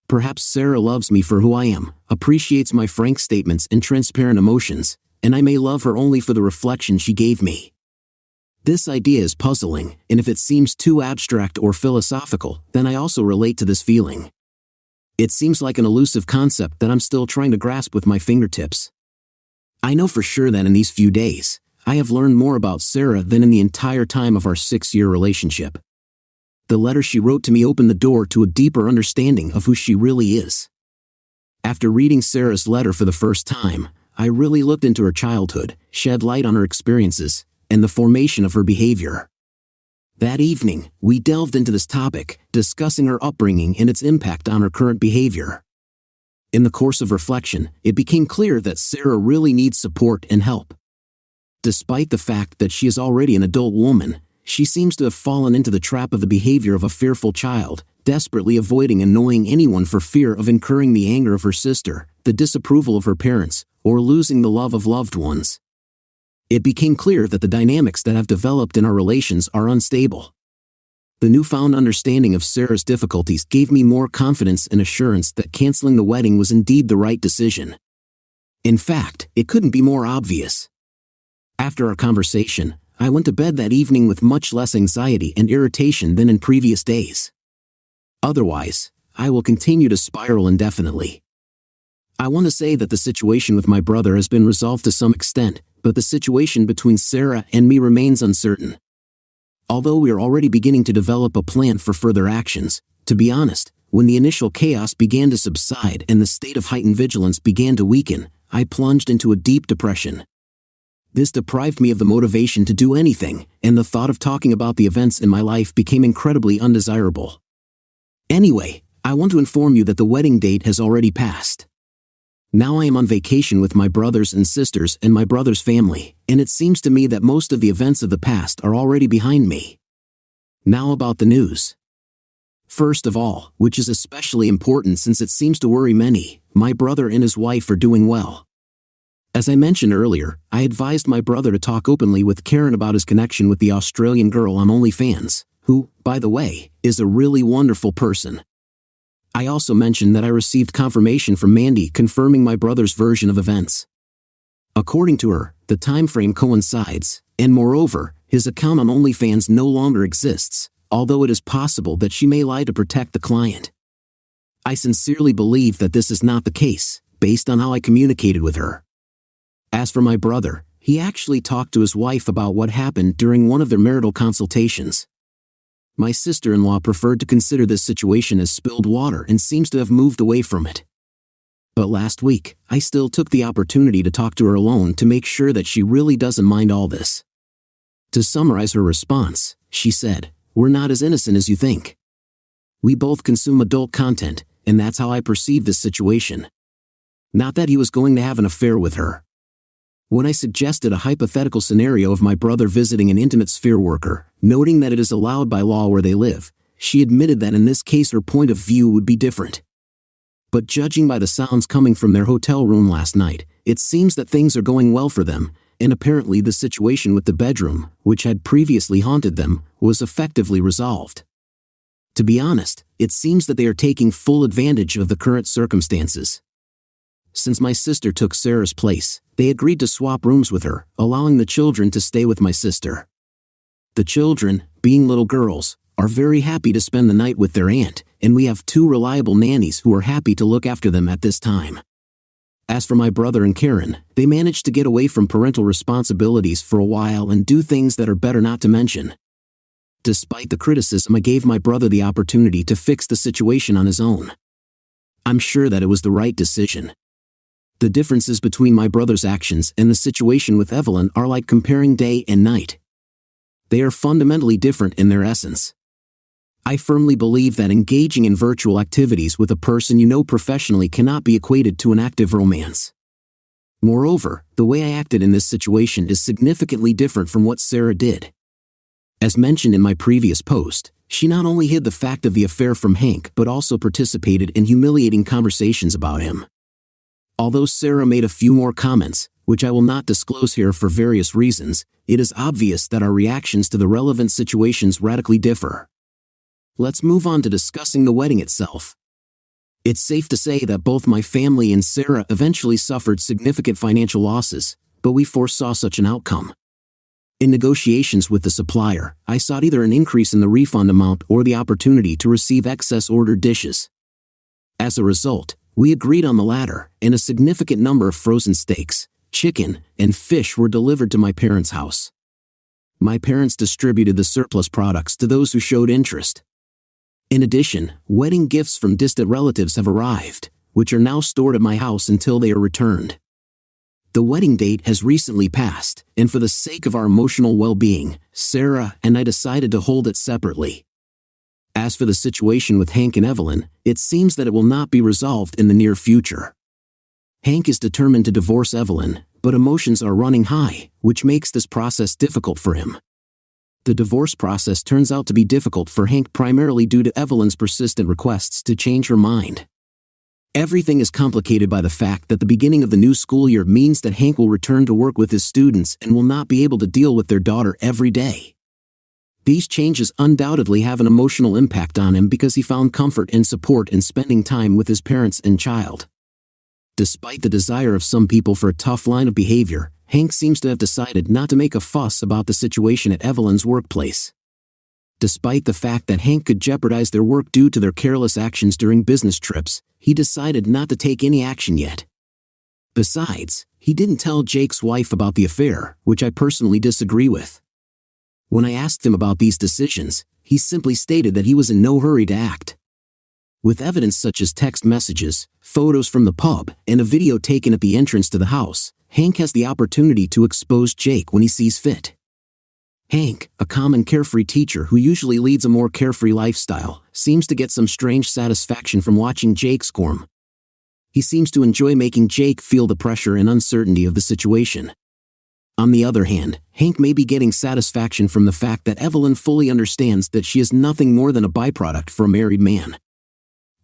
Perhaps Sarah loves me for who I am, appreciates my frank statements and transparent emotions, and I may love her only for the reflection she gave me. This idea is puzzling, and if it seems too abstract or philosophical, then I also relate to this feeling. It seems like an elusive concept that I'm still trying to grasp with my fingertips. I know for sure that in these few days, I have learned more about Sarah than in the entire time of our 6-year relationship. The letter she wrote to me opened the door to a deeper understanding of who she really is. After reading Sarah's letter for the first time, I really looked into her childhood, shed light on her experiences, and the formation of her behavior. That evening, we delved into this topic, discussing her upbringing and its impact on her current behavior. In the course of reflection, it became clear that Sarah really needs support and help. Despite the fact that she is already an adult woman, she seems to have fallen into the trap of the behavior of a fearful child, desperately avoiding annoying anyone for fear of incurring the anger of her sister, the disapproval of her parents, or losing the love of loved ones. It became clear that the dynamics that have developed in our relations are unstable. The newfound understanding of Sarah's difficulties gave me more confidence and assurance that canceling the wedding was indeed the right decision. In fact, it couldn't be more obvious. After our conversation, I went to bed that evening with much less anxiety and irritation than in previous days. Otherwise, I will continue to spiral indefinitely. I want to say that the situation with my brother has been resolved to some extent, but the situation between Sarah and me remains uncertain. Although we are already beginning to develop a plan for further actions, to be honest, when the initial chaos began to subside and the state of heightened vigilance began to weaken, I plunged into a deep depression. This deprived me of the motivation to do anything, and the thought of talking about the events in my life became incredibly undesirable. Anyway, I want to inform you that the wedding date has already passed. Now I am on vacation with my brothers and sisters and my brother's family, and it seems to me that most of the events of the past are already behind me. Now about the news. First of all, which is especially important since it seems to worry many, my brother and his wife are doing well. As I mentioned earlier, I advised my brother to talk openly with Karen about his connection with the Australian girl on OnlyFans, who, by the way, is a really wonderful person. I also mentioned that I received confirmation from Mandy confirming my brother's version of events. According to her, the time frame coincides, and moreover, his account on OnlyFans no longer exists, although it is possible that she may lie to protect the client. I sincerely believe that this is not the case, based on how I communicated with her. As for my brother, he actually talked to his wife about what happened during one of their marital consultations. My sister-in-law preferred to consider this situation as spilled water and seems to have moved away from it. But last week, I still took the opportunity to talk to her alone to make sure that she really doesn't mind all this. To summarize her response, she said, "We're not as innocent as you think. We both consume adult content, and that's how I perceive this situation. Not that he was going to have an affair with her." When I suggested a hypothetical scenario of my brother visiting an intimate sphere worker, noting that it is allowed by law where they live, she admitted that in this case her point of view would be different. But judging by the sounds coming from their hotel room last night, it seems that things are going well for them, and apparently the situation with the bedroom, which had previously haunted them, was effectively resolved. To be honest, it seems that they are taking full advantage of the current circumstances. Since my sister took Sarah's place, they agreed to swap rooms with her, allowing the children to stay with my sister. The children, being little girls, are very happy to spend the night with their aunt, and we have 2 reliable nannies who are happy to look after them at this time. As for my brother and Karen, they managed to get away from parental responsibilities for a while and do things that are better not to mention. Despite the criticism, I gave my brother the opportunity to fix the situation on his own. I'm sure that it was the right decision. The differences between my brother's actions and the situation with Evelyn are like comparing day and night. They are fundamentally different in their essence. I firmly believe that engaging in virtual activities with a person you know professionally cannot be equated to an active romance. Moreover, the way I acted in this situation is significantly different from what Sarah did. As mentioned in my previous post, she not only hid the fact of the affair from Hank but also participated in humiliating conversations about him. Although Sarah made a few more comments, which I will not disclose here for various reasons, it is obvious that our reactions to the relevant situations radically differ. Let's move on to discussing the wedding itself. It's safe to say that both my family and Sarah eventually suffered significant financial losses, but we foresaw such an outcome. In negotiations with the supplier, I sought either an increase in the refund amount or the opportunity to receive excess ordered dishes. As a result, we agreed on the latter, and a significant number of frozen steaks, chicken, and fish were delivered to my parents' house. My parents distributed the surplus products to those who showed interest. In addition, wedding gifts from distant relatives have arrived, which are now stored at my house until they are returned. The wedding date has recently passed, and for the sake of our emotional well-being, Sarah and I decided to hold it separately. As for the situation with Hank and Evelyn, it seems that it will not be resolved in the near future. Hank is determined to divorce Evelyn, but emotions are running high, which makes this process difficult for him. The divorce process turns out to be difficult for Hank primarily due to Evelyn's persistent requests to change her mind. Everything is complicated by the fact that the beginning of the new school year means that Hank will return to work with his students and will not be able to deal with their daughter every day. These changes undoubtedly have an emotional impact on him because he found comfort and support in spending time with his parents and child. Despite the desire of some people for a tough line of behavior, Hank seems to have decided not to make a fuss about the situation at Evelyn's workplace. Despite the fact that Hank could jeopardize their work due to their careless actions during business trips, he decided not to take any action yet. Besides, he didn't tell Jake's wife about the affair, which I personally disagree with. When I asked him about these decisions, he simply stated that he was in no hurry to act. With evidence such as text messages, photos from the pub, and a video taken at the entrance to the house, Hank has the opportunity to expose Jake when he sees fit. Hank, a common carefree teacher who usually leads a more carefree lifestyle, seems to get some strange satisfaction from watching Jake squirm. He seems to enjoy making Jake feel the pressure and uncertainty of the situation. On the other hand, Hank may be getting satisfaction from the fact that Evelyn fully understands that she is nothing more than a byproduct for a married man.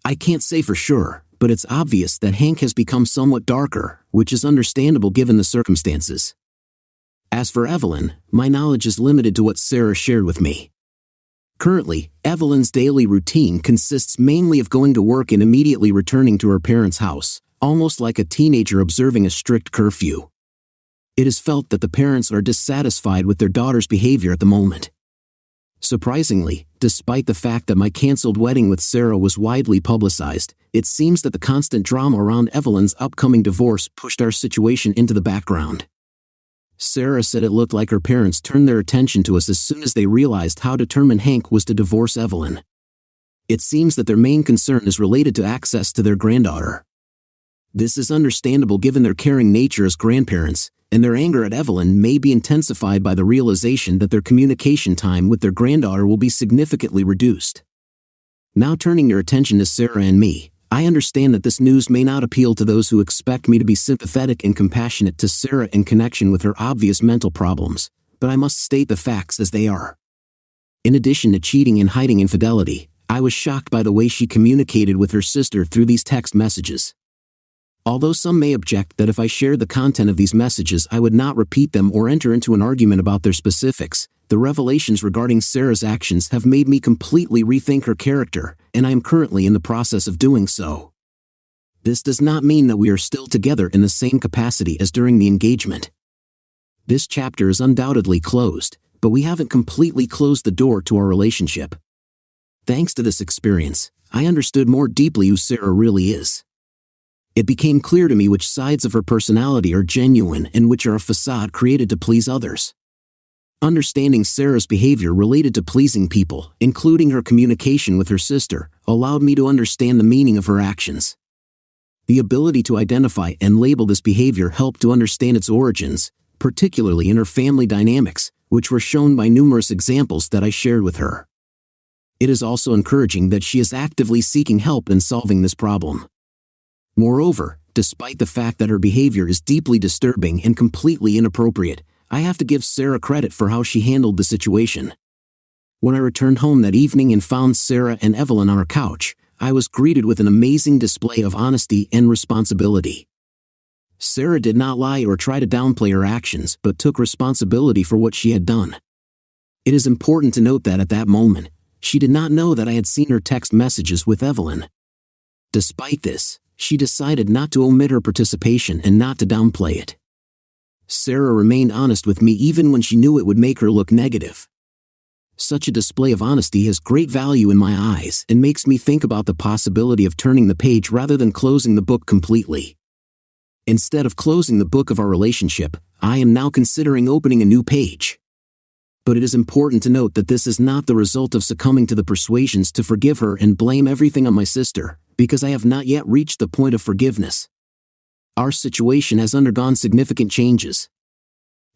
I can't say for sure, but it's obvious that Hank has become somewhat darker, which is understandable given the circumstances. As for Evelyn, my knowledge is limited to what Sarah shared with me. Currently, Evelyn's daily routine consists mainly of going to work and immediately returning to her parents' house, almost like a teenager observing a strict curfew. It is felt that the parents are dissatisfied with their daughter's behavior at the moment. Surprisingly, despite the fact that my canceled wedding with Sarah was widely publicized, it seems that the constant drama around Evelyn's upcoming divorce pushed our situation into the background. Sarah said it looked like her parents turned their attention to us as soon as they realized how determined Hank was to divorce Evelyn. It seems that their main concern is related to access to their granddaughter. This is understandable given their caring nature as grandparents, and their anger at Evelyn may be intensified by the realization that their communication time with their granddaughter will be significantly reduced. Now turning your attention to Sarah and me, I understand that this news may not appeal to those who expect me to be sympathetic and compassionate to Sarah in connection with her obvious mental problems, but I must state the facts as they are. In addition to cheating and hiding infidelity, I was shocked by the way she communicated with her sister through these text messages. Although some may object that if I shared the content of these messages I would not repeat them or enter into an argument about their specifics, the revelations regarding Sarah's actions have made me completely rethink her character, and I am currently in the process of doing so. This does not mean that we are still together in the same capacity as during the engagement. This chapter is undoubtedly closed, but we haven't completely closed the door to our relationship. Thanks to this experience, I understood more deeply who Sarah really is. It became clear to me which sides of her personality are genuine and which are a facade created to please others. Understanding Sarah's behavior related to pleasing people, including her communication with her sister, allowed me to understand the meaning of her actions. The ability to identify and label this behavior helped to understand its origins, particularly in her family dynamics, which were shown by numerous examples that I shared with her. It is also encouraging that she is actively seeking help in solving this problem. Moreover, despite the fact that her behavior is deeply disturbing and completely inappropriate, I have to give Sarah credit for how she handled the situation. When I returned home that evening and found Sarah and Evelyn on our couch, I was greeted with an amazing display of honesty and responsibility. Sarah did not lie or try to downplay her actions but took responsibility for what she had done. It is important to note that at that moment, she did not know that I had seen her text messages with Evelyn. Despite this, she decided not to omit her participation and not to downplay it. Sarah remained honest with me even when she knew it would make her look negative. Such a display of honesty has great value in my eyes and makes me think about the possibility of turning the page rather than closing the book completely. Instead of closing the book of our relationship, I am now considering opening a new page. But it is important to note that this is not the result of succumbing to the persuasions to forgive her and blame everything on my sister, because I have not yet reached the point of forgiveness. Our situation has undergone significant changes.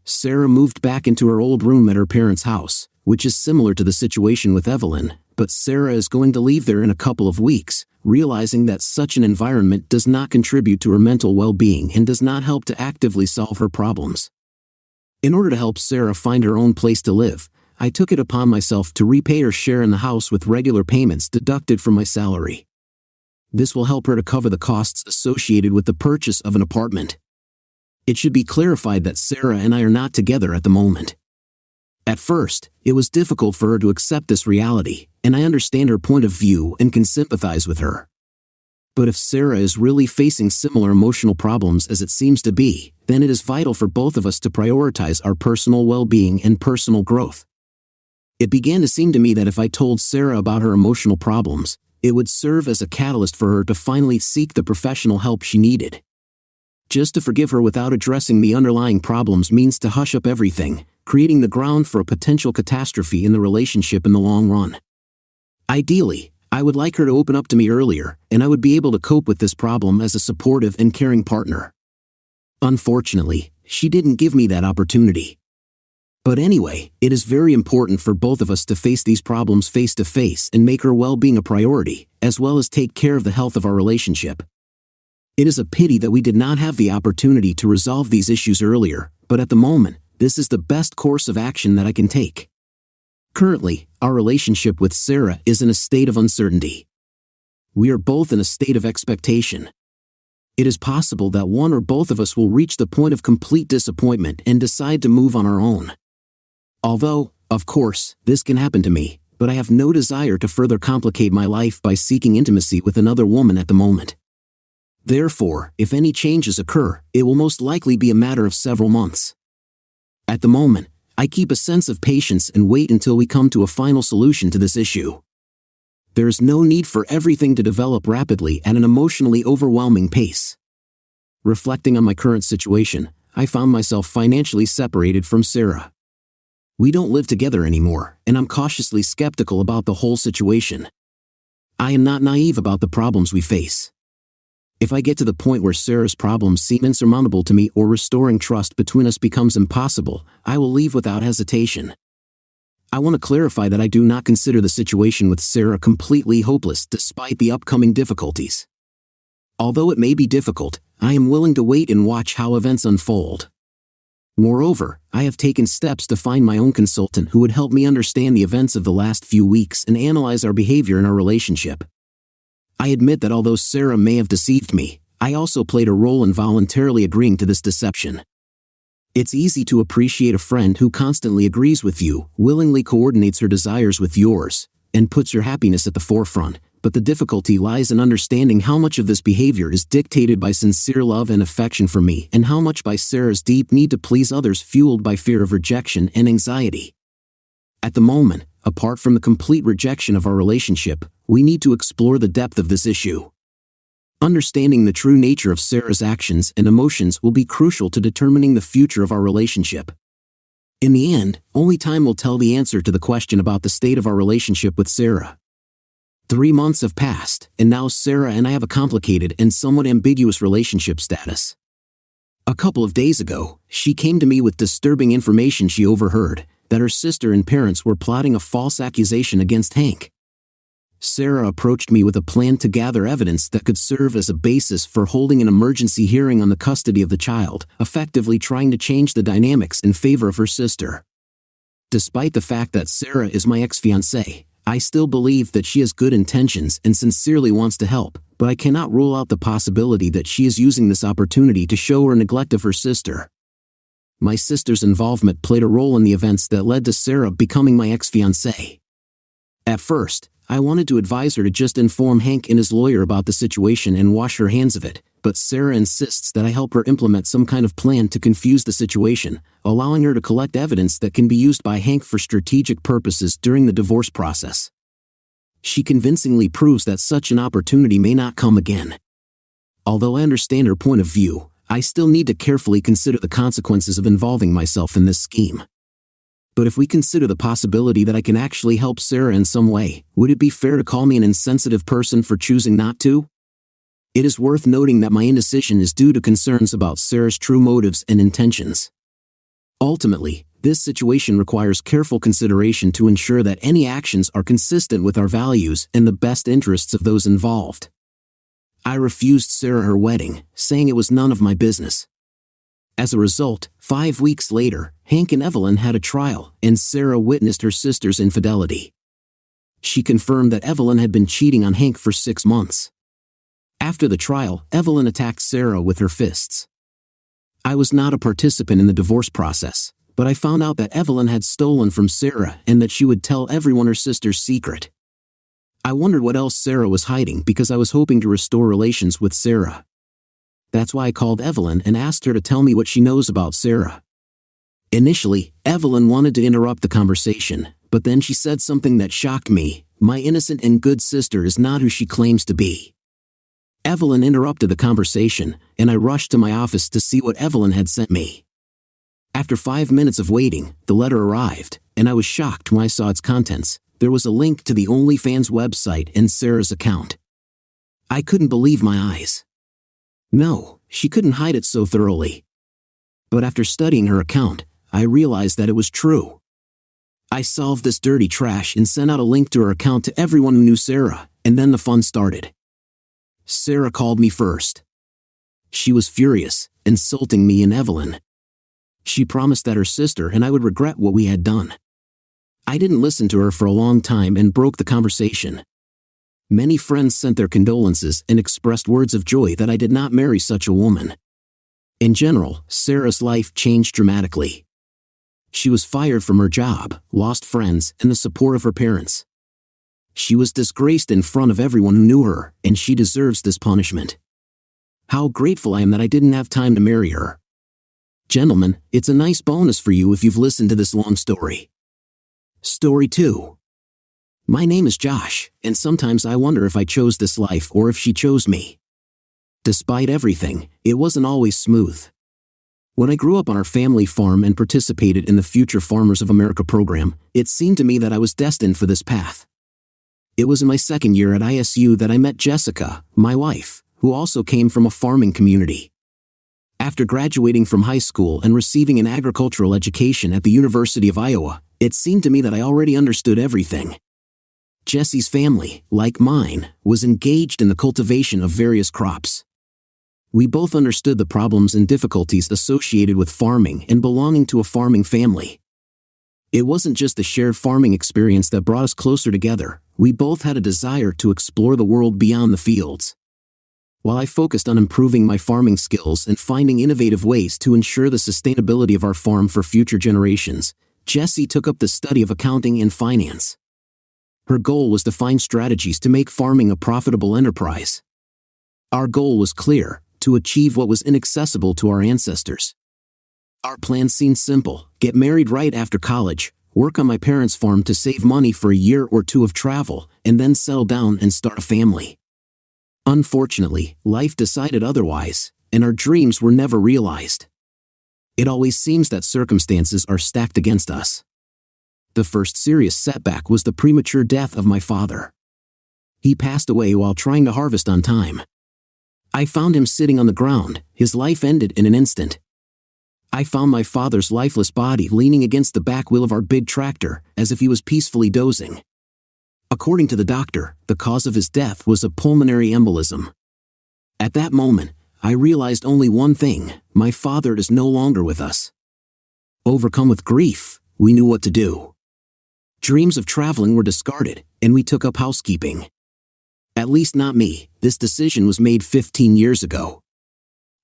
Sarah moved back into her old room at her parents' house, which is similar to the situation with Evelyn, but Sarah is going to leave there in a couple of weeks, realizing that such an environment does not contribute to her mental well-being and does not help to actively solve her problems. In order to help Sarah find her own place to live, I took it upon myself to repay her share in the house with regular payments deducted from my salary. This will help her to cover the costs associated with the purchase of an apartment. It should be clarified that Sarah and I are not together at the moment. At first, it was difficult for her to accept this reality, and I understand her point of view and can sympathize with her. But if Sarah is really facing similar emotional problems as it seems to be, then it is vital for both of us to prioritize our personal well-being and personal growth. It began to seem to me that if I told Sarah about her emotional problems, it would serve as a catalyst for her to finally seek the professional help she needed. Just to forgive her without addressing the underlying problems means to hush up everything, creating the ground for a potential catastrophe in the relationship in the long run. Ideally, I would like her to open up to me earlier, and I would be able to cope with this problem as a supportive and caring partner. Unfortunately, she didn't give me that opportunity. But anyway, it is very important for both of us to face these problems face to face and make her well-being a priority, as well as take care of the health of our relationship. It is a pity that we did not have the opportunity to resolve these issues earlier, but at the moment, this is the best course of action that I can take. Currently, our relationship with Sarah is in a state of uncertainty. We are both in a state of expectation. It is possible that one or both of us will reach the point of complete disappointment and decide to move on our own. Although, of course, this can happen to me, but I have no desire to further complicate my life by seeking intimacy with another woman at the moment. Therefore, if any changes occur, it will most likely be a matter of several months. At the moment, I keep a sense of patience and wait until we come to a final solution to this issue. There is no need for everything to develop rapidly at an emotionally overwhelming pace. Reflecting on my current situation, I found myself financially separated from Sarah. We don't live together anymore, and I'm cautiously skeptical about the whole situation. I am not naive about the problems we face. If I get to the point where Sarah's problems seem insurmountable to me or restoring trust between us becomes impossible, I will leave without hesitation. I want to clarify that I do not consider the situation with Sarah completely hopeless despite the upcoming difficulties. Although it may be difficult, I am willing to wait and watch how events unfold. Moreover, I have taken steps to find my own consultant who would help me understand the events of the last few weeks and analyze our behavior in our relationship. I admit that although Sarah may have deceived me, I also played a role in voluntarily agreeing to this deception. It's easy to appreciate a friend who constantly agrees with you, willingly coordinates her desires with yours, and puts your happiness at the forefront, but the difficulty lies in understanding how much of this behavior is dictated by sincere love and affection for me and how much by Sarah's deep need to please others fueled by fear of rejection and anxiety. At the moment, apart from the complete rejection of our relationship, we need to explore the depth of this issue. Understanding the true nature of Sarah's actions and emotions will be crucial to determining the future of our relationship. In the end, only time will tell the answer to the question about the state of our relationship with Sarah. 3 months have passed, and now Sarah and I have a complicated and somewhat ambiguous relationship status. A couple of days ago, she came to me with disturbing information she overheard, that her sister and parents were plotting a false accusation against Hank. Sarah approached me with a plan to gather evidence that could serve as a basis for holding an emergency hearing on the custody of the child, effectively trying to change the dynamics in favor of her sister. Despite the fact that Sarah is my ex-fiancée, I still believe that she has good intentions and sincerely wants to help, but I cannot rule out the possibility that she is using this opportunity to show her neglect of her sister. My sister's involvement played a role in the events that led to Sarah becoming my ex-fiancée. At first, I wanted to advise her to just inform Hank and his lawyer about the situation and wash her hands of it, but Sarah insists that I help her implement some kind of plan to confuse the situation, allowing her to collect evidence that can be used by Hank for strategic purposes during the divorce process. She convincingly proves that such an opportunity may not come again. Although I understand her point of view, I still need to carefully consider the consequences of involving myself in this scheme. But if we consider the possibility that I can actually help Sarah in some way, would it be fair to call me an insensitive person for choosing not to? It is worth noting that my indecision is due to concerns about Sarah's true motives and intentions. Ultimately, this situation requires careful consideration to ensure that any actions are consistent with our values and the best interests of those involved. I refused Sarah her wedding, saying it was none of my business. As a result, 5 weeks later, Hank and Evelyn had a trial, and Sarah witnessed her sister's infidelity. She confirmed that Evelyn had been cheating on Hank for 6 months. After the trial, Evelyn attacked Sarah with her fists. I was not a participant in the divorce process, but I found out that Evelyn had stolen from Sarah and that she would tell everyone her sister's secret. I wondered what else Sarah was hiding because I was hoping to restore relations with Sarah. That's why I called Evelyn and asked her to tell me what she knows about Sarah. Initially, Evelyn wanted to interrupt the conversation, but then she said something that shocked me. My innocent and good sister is not who she claims to be. Evelyn interrupted the conversation, and I rushed to my office to see what Evelyn had sent me. After 5 minutes of waiting, the letter arrived, and I was shocked when I saw its contents. There was a link to the OnlyFans website and Sarah's account. I couldn't believe my eyes. No, she couldn't hide it so thoroughly. But after studying her account, I realized that it was true. I solved this dirty trash and sent out a link to her account to everyone who knew Sarah, and then the fun started. Sarah called me first. She was furious, insulting me and Evelyn. She promised that her sister and I would regret what we had done. I didn't listen to her for a long time and broke the conversation. Many friends sent their condolences and expressed words of joy that I did not marry such a woman. In general, Sarah's life changed dramatically. She was fired from her job, lost friends, and the support of her parents. She was disgraced in front of everyone who knew her, and she deserves this punishment. How grateful I am that I didn't have time to marry her. Gentlemen, it's a nice bonus for you if you've listened to this long story. Story 2. My name is Josh, and sometimes I wonder if I chose this life or if she chose me. Despite everything, it wasn't always smooth. When I grew up on our family farm and participated in the Future Farmers of America program, it seemed to me that I was destined for this path. It was in my second year at ISU that I met Jessica, my wife, who also came from a farming community. After graduating from high school and receiving an agricultural education at the University of Iowa, it seemed to me that I already understood everything. Jesse's family, like mine, was engaged in the cultivation of various crops. We both understood the problems and difficulties associated with farming and belonging to a farming family. It wasn't just the shared farming experience that brought us closer together, we both had a desire to explore the world beyond the fields. While I focused on improving my farming skills and finding innovative ways to ensure the sustainability of our farm for future generations, Jessie took up the study of accounting and finance. Her goal was to find strategies to make farming a profitable enterprise. Our goal was clear: to achieve what was inaccessible to our ancestors. Our plan seemed simple: get married right after college, work on my parents' farm to save money for a year or two of travel, and then settle down and start a family. Unfortunately, life decided otherwise, and our dreams were never realized. It always seems that circumstances are stacked against us. The first serious setback was the premature death of my father. He passed away while trying to harvest on time. I found him sitting on the ground, his life ended in an instant. I found my father's lifeless body leaning against the back wheel of our big tractor, as if he was peacefully dozing. According to the doctor, the cause of his death was a pulmonary embolism. At that moment, I realized only one thing: my father is no longer with us. Overcome with grief, we knew what to do. Dreams of traveling were discarded, and we took up housekeeping. At least not me, this decision was made 15 years ago.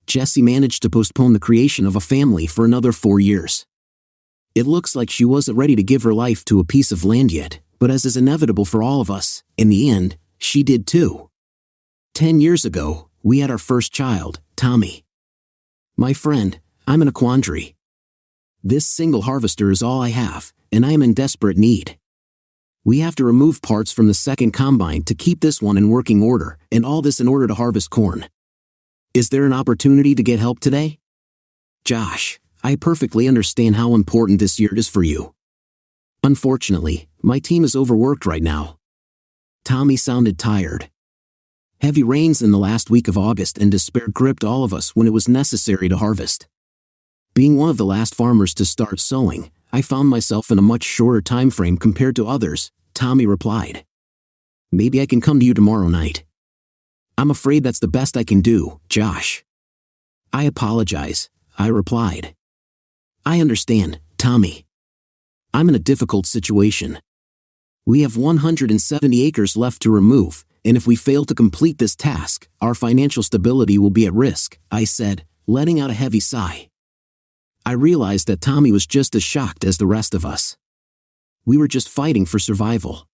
Jessie managed to postpone the creation of a family for another 4 years. It looks like she wasn't ready to give her life to a piece of land yet, but as is inevitable for all of us, in the end, she did too. 10 years ago, we had our first child, Tommy. My friend, I'm in a quandary. This single harvester is all I have, and I am in desperate need. We have to remove parts from the second combine to keep this one in working order, and all this in order to harvest corn. Is there an opportunity to get help today? Josh, I perfectly understand how important this year is for you. Unfortunately, my team is overworked right now. Tommy sounded tired. Heavy rains in the last week of August and despair gripped all of us when it was necessary to harvest. Being one of the last farmers to start sowing, I found myself in a much shorter time frame compared to others, Tommy replied. Maybe I can come to you tomorrow night. I'm afraid that's the best I can do, Josh. I apologize, I replied. I understand, Tommy. I'm in a difficult situation. We have 170 acres left to remove, and if we fail to complete this task, our financial stability will be at risk, I said, letting out a heavy sigh. I realized that Tommy was just as shocked as the rest of us. We were just fighting for survival.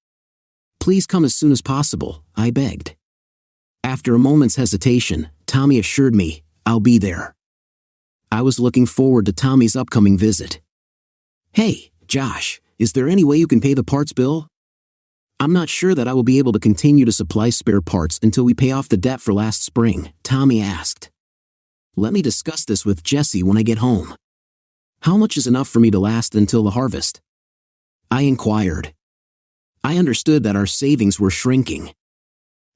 Please come as soon as possible, I begged. After a moment's hesitation, Tommy assured me, I'll be there. I was looking forward to Tommy's upcoming visit. Hey, Josh, is there any way you can pay the parts bill? I'm not sure that I will be able to continue to supply spare parts until we pay off the debt for last spring, Tommy asked. Let me discuss this with Jesse when I get home. How much is enough for me to last until the harvest? I inquired. I understood that our savings were shrinking.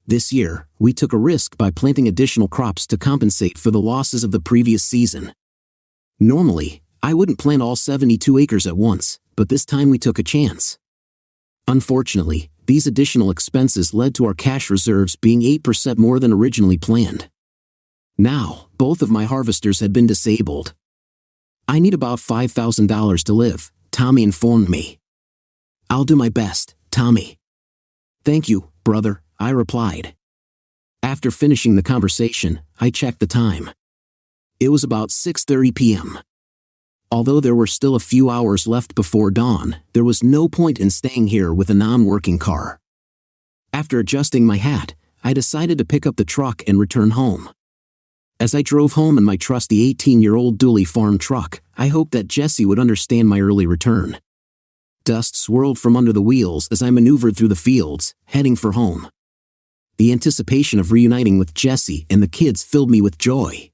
This year, we took a risk by planting additional crops to compensate for the losses of the previous season. Normally, I wouldn't plant all 72 acres at once, but this time we took a chance. Unfortunately, these additional expenses led to our cash reserves being 8% more than originally planned. Now, both of my harvesters had been disabled. I need about $5,000 to live, Tommy informed me. I'll do my best, Tommy. Thank you, brother, I replied. After finishing the conversation, I checked the time. It was about 6:30 p.m. Although there were still a few hours left before dawn, there was no point in staying here with a non-working car. After adjusting my hat, I decided to pick up the truck and return home. As I drove home in my trusty 18-year-old dually farm truck, I hoped that Jesse would understand my early return. Dust swirled from under the wheels as I maneuvered through the fields, heading for home. The anticipation of reuniting with Jesse and the kids filled me with joy.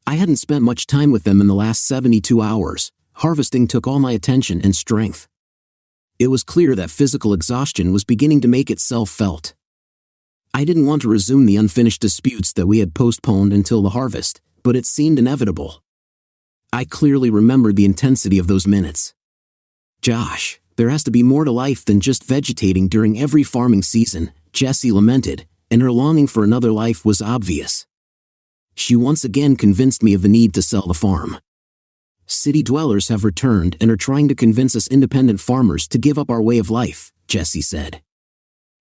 I hadn't spent much time with them in the last 72 hours. Harvesting took all my attention and strength. It was clear that physical exhaustion was beginning to make itself felt. I didn't want to resume the unfinished disputes that we had postponed until the harvest, but it seemed inevitable. I clearly remembered the intensity of those minutes. Josh, there has to be more to life than just vegetating during every farming season, Jessie lamented, and her longing for another life was obvious. She once again convinced me of the need to sell the farm. City dwellers have returned and are trying to convince us independent farmers to give up our way of life, Jessie said.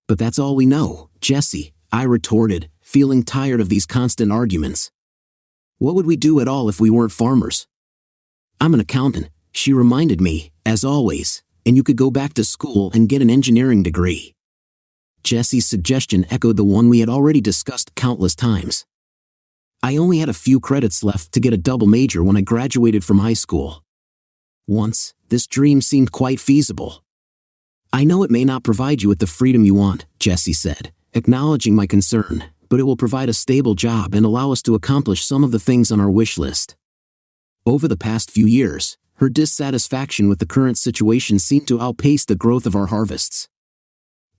But that's all we know, Jessie, I retorted, feeling tired of these constant arguments. What would we do at all if we weren't farmers? I'm an accountant, she reminded me, as always, and you could go back to school and get an engineering degree. Jessie's suggestion echoed the one we had already discussed countless times. I only had a few credits left to get a double major when I graduated from high school. Once, this dream seemed quite feasible. I know it may not provide you with the freedom you want, Jessie said, acknowledging my concern, but it will provide a stable job and allow us to accomplish some of the things on our wish list. Over the past few years, her dissatisfaction with the current situation seemed to outpace the growth of our harvests.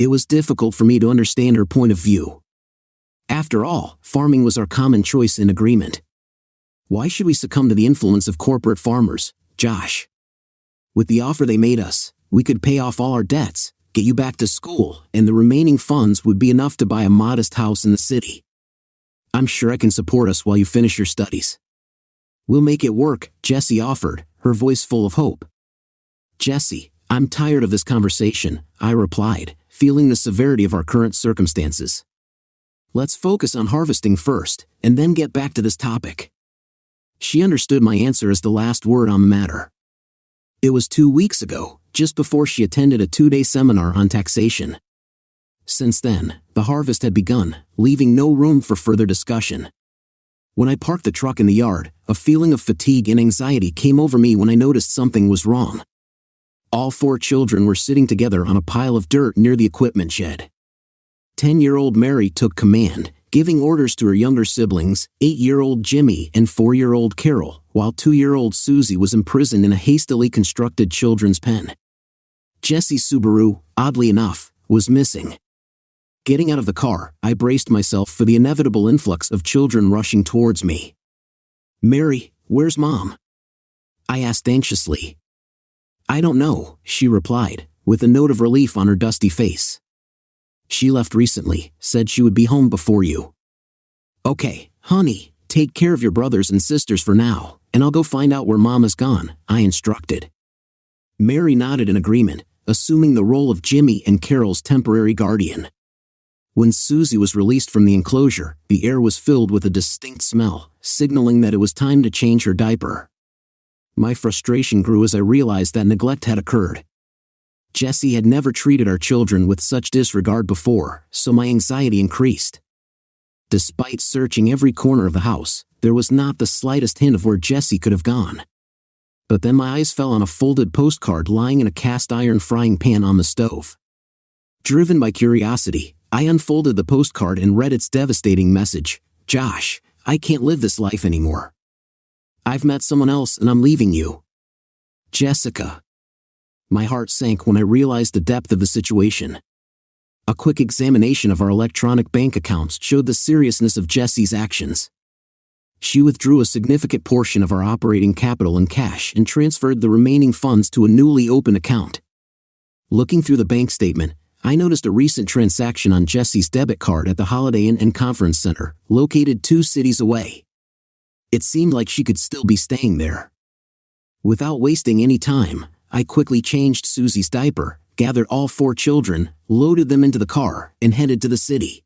It was difficult for me to understand her point of view. After all, farming was our common choice in agreement. Why should we succumb to the influence of corporate farmers, Josh? With the offer they made us, we could pay off all our debts, get you back to school, and the remaining funds would be enough to buy a modest house in the city. I'm sure I can support us while you finish your studies. We'll make it work, Jessie offered, her voice full of hope. Jessie, I'm tired of this conversation, I replied, feeling the severity of our current circumstances. Let's focus on harvesting first, and then get back to this topic. She understood my answer as the last word on the matter. It was 2 weeks ago, just before she attended a 2-day seminar on taxation. Since then, the harvest had begun, leaving no room for further discussion. When I parked the truck in the yard, a feeling of fatigue and anxiety came over me when I noticed something was wrong. All 4 children were sitting together on a pile of dirt near the equipment shed. 10-year-old Mary took command, giving orders to her younger siblings, 8-year-old Jimmy and 4-year-old Carol, while 2-year-old Susie was imprisoned in a hastily constructed children's pen. Jessie Subaru, oddly enough, was missing. Getting out of the car, I braced myself for the inevitable influx of children rushing towards me. "Mary, where's Mom?" I asked anxiously. "I don't know," she replied, with a note of relief on her dusty face. "She left recently, said she would be home before you." "Okay, honey, take care of your brothers and sisters for now, and I'll go find out where Mom has gone," I instructed. Mary nodded in agreement, assuming the role of Jimmy and Carol's temporary guardian. When Susie was released from the enclosure, the air was filled with a distinct smell, signaling that it was time to change her diaper. My frustration grew as I realized that neglect had occurred. Jessie had never treated our children with such disregard before, so my anxiety increased. Despite searching every corner of the house, there was not the slightest hint of where Jessie could have gone. But then my eyes fell on a folded postcard lying in a cast-iron frying pan on the stove. Driven by curiosity, I unfolded the postcard and read its devastating message. "Josh, I can't live this life anymore. I've met someone else and I'm leaving you. Jessica." My heart sank when I realized the depth of the situation. A quick examination of our electronic bank accounts showed the seriousness of Jessie's actions. She withdrew a significant portion of our operating capital in cash and transferred the remaining funds to a newly opened account. Looking through the bank statement, I noticed a recent transaction on Jessie's debit card at the Holiday Inn and Conference Center, located 2 cities away. It seemed like she could still be staying there. Without wasting any time, I quickly changed Susie's diaper, gathered all 4 children, loaded them into the car, and headed to the city.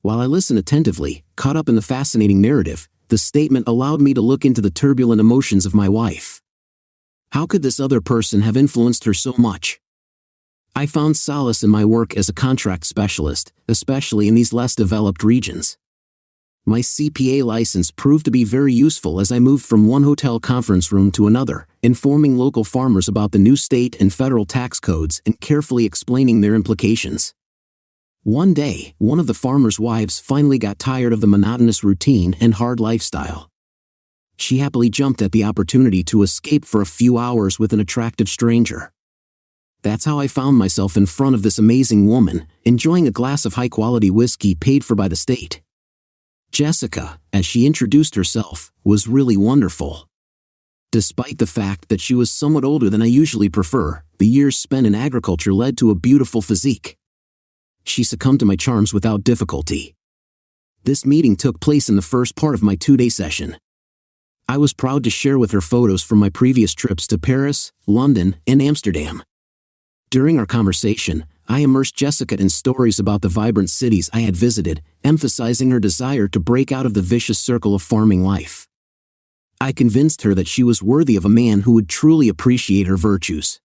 While I listened attentively, caught up in the fascinating narrative, the statement allowed me to look into the turbulent emotions of my wife. How could this other person have influenced her so much? I found solace in my work as a contract specialist, especially in these less developed regions. My CPA license proved to be very useful as I moved from one hotel conference room to another, informing local farmers about the new state and federal tax codes and carefully explaining their implications. One day, one of the farmers' wives finally got tired of the monotonous routine and hard lifestyle. She happily jumped at the opportunity to escape for a few hours with an attractive stranger. That's how I found myself in front of this amazing woman, enjoying a glass of high-quality whiskey paid for by the state. Jessica, as she introduced herself, was really wonderful. Despite the fact that she was somewhat older than I usually prefer, the years spent in agriculture led to a beautiful physique. She succumbed to my charms without difficulty. This meeting took place in the first part of my 2-day session. I was proud to share with her photos from my previous trips to Paris, London, and Amsterdam. During our conversation, I immersed Jessica in stories about the vibrant cities I had visited, emphasizing her desire to break out of the vicious circle of farming life. I convinced her that she was worthy of a man who would truly appreciate her virtues.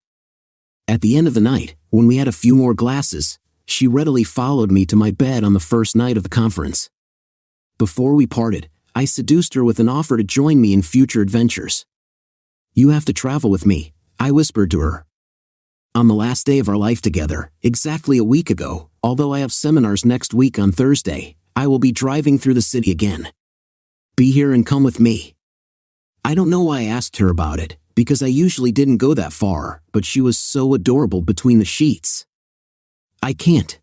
At the end of the night, when we had a few more glasses, she readily followed me to my bed on the first night of the conference. Before we parted, I seduced her with an offer to join me in future adventures. "You have to travel with me," I whispered to her. "On the last day of our life together, exactly a week ago, although I have seminars next week on Thursday, I will be driving through the city again. Be here and come with me." I don't know why I asked her about it, because I usually didn't go that far, but she was so adorable between the sheets. "I can't.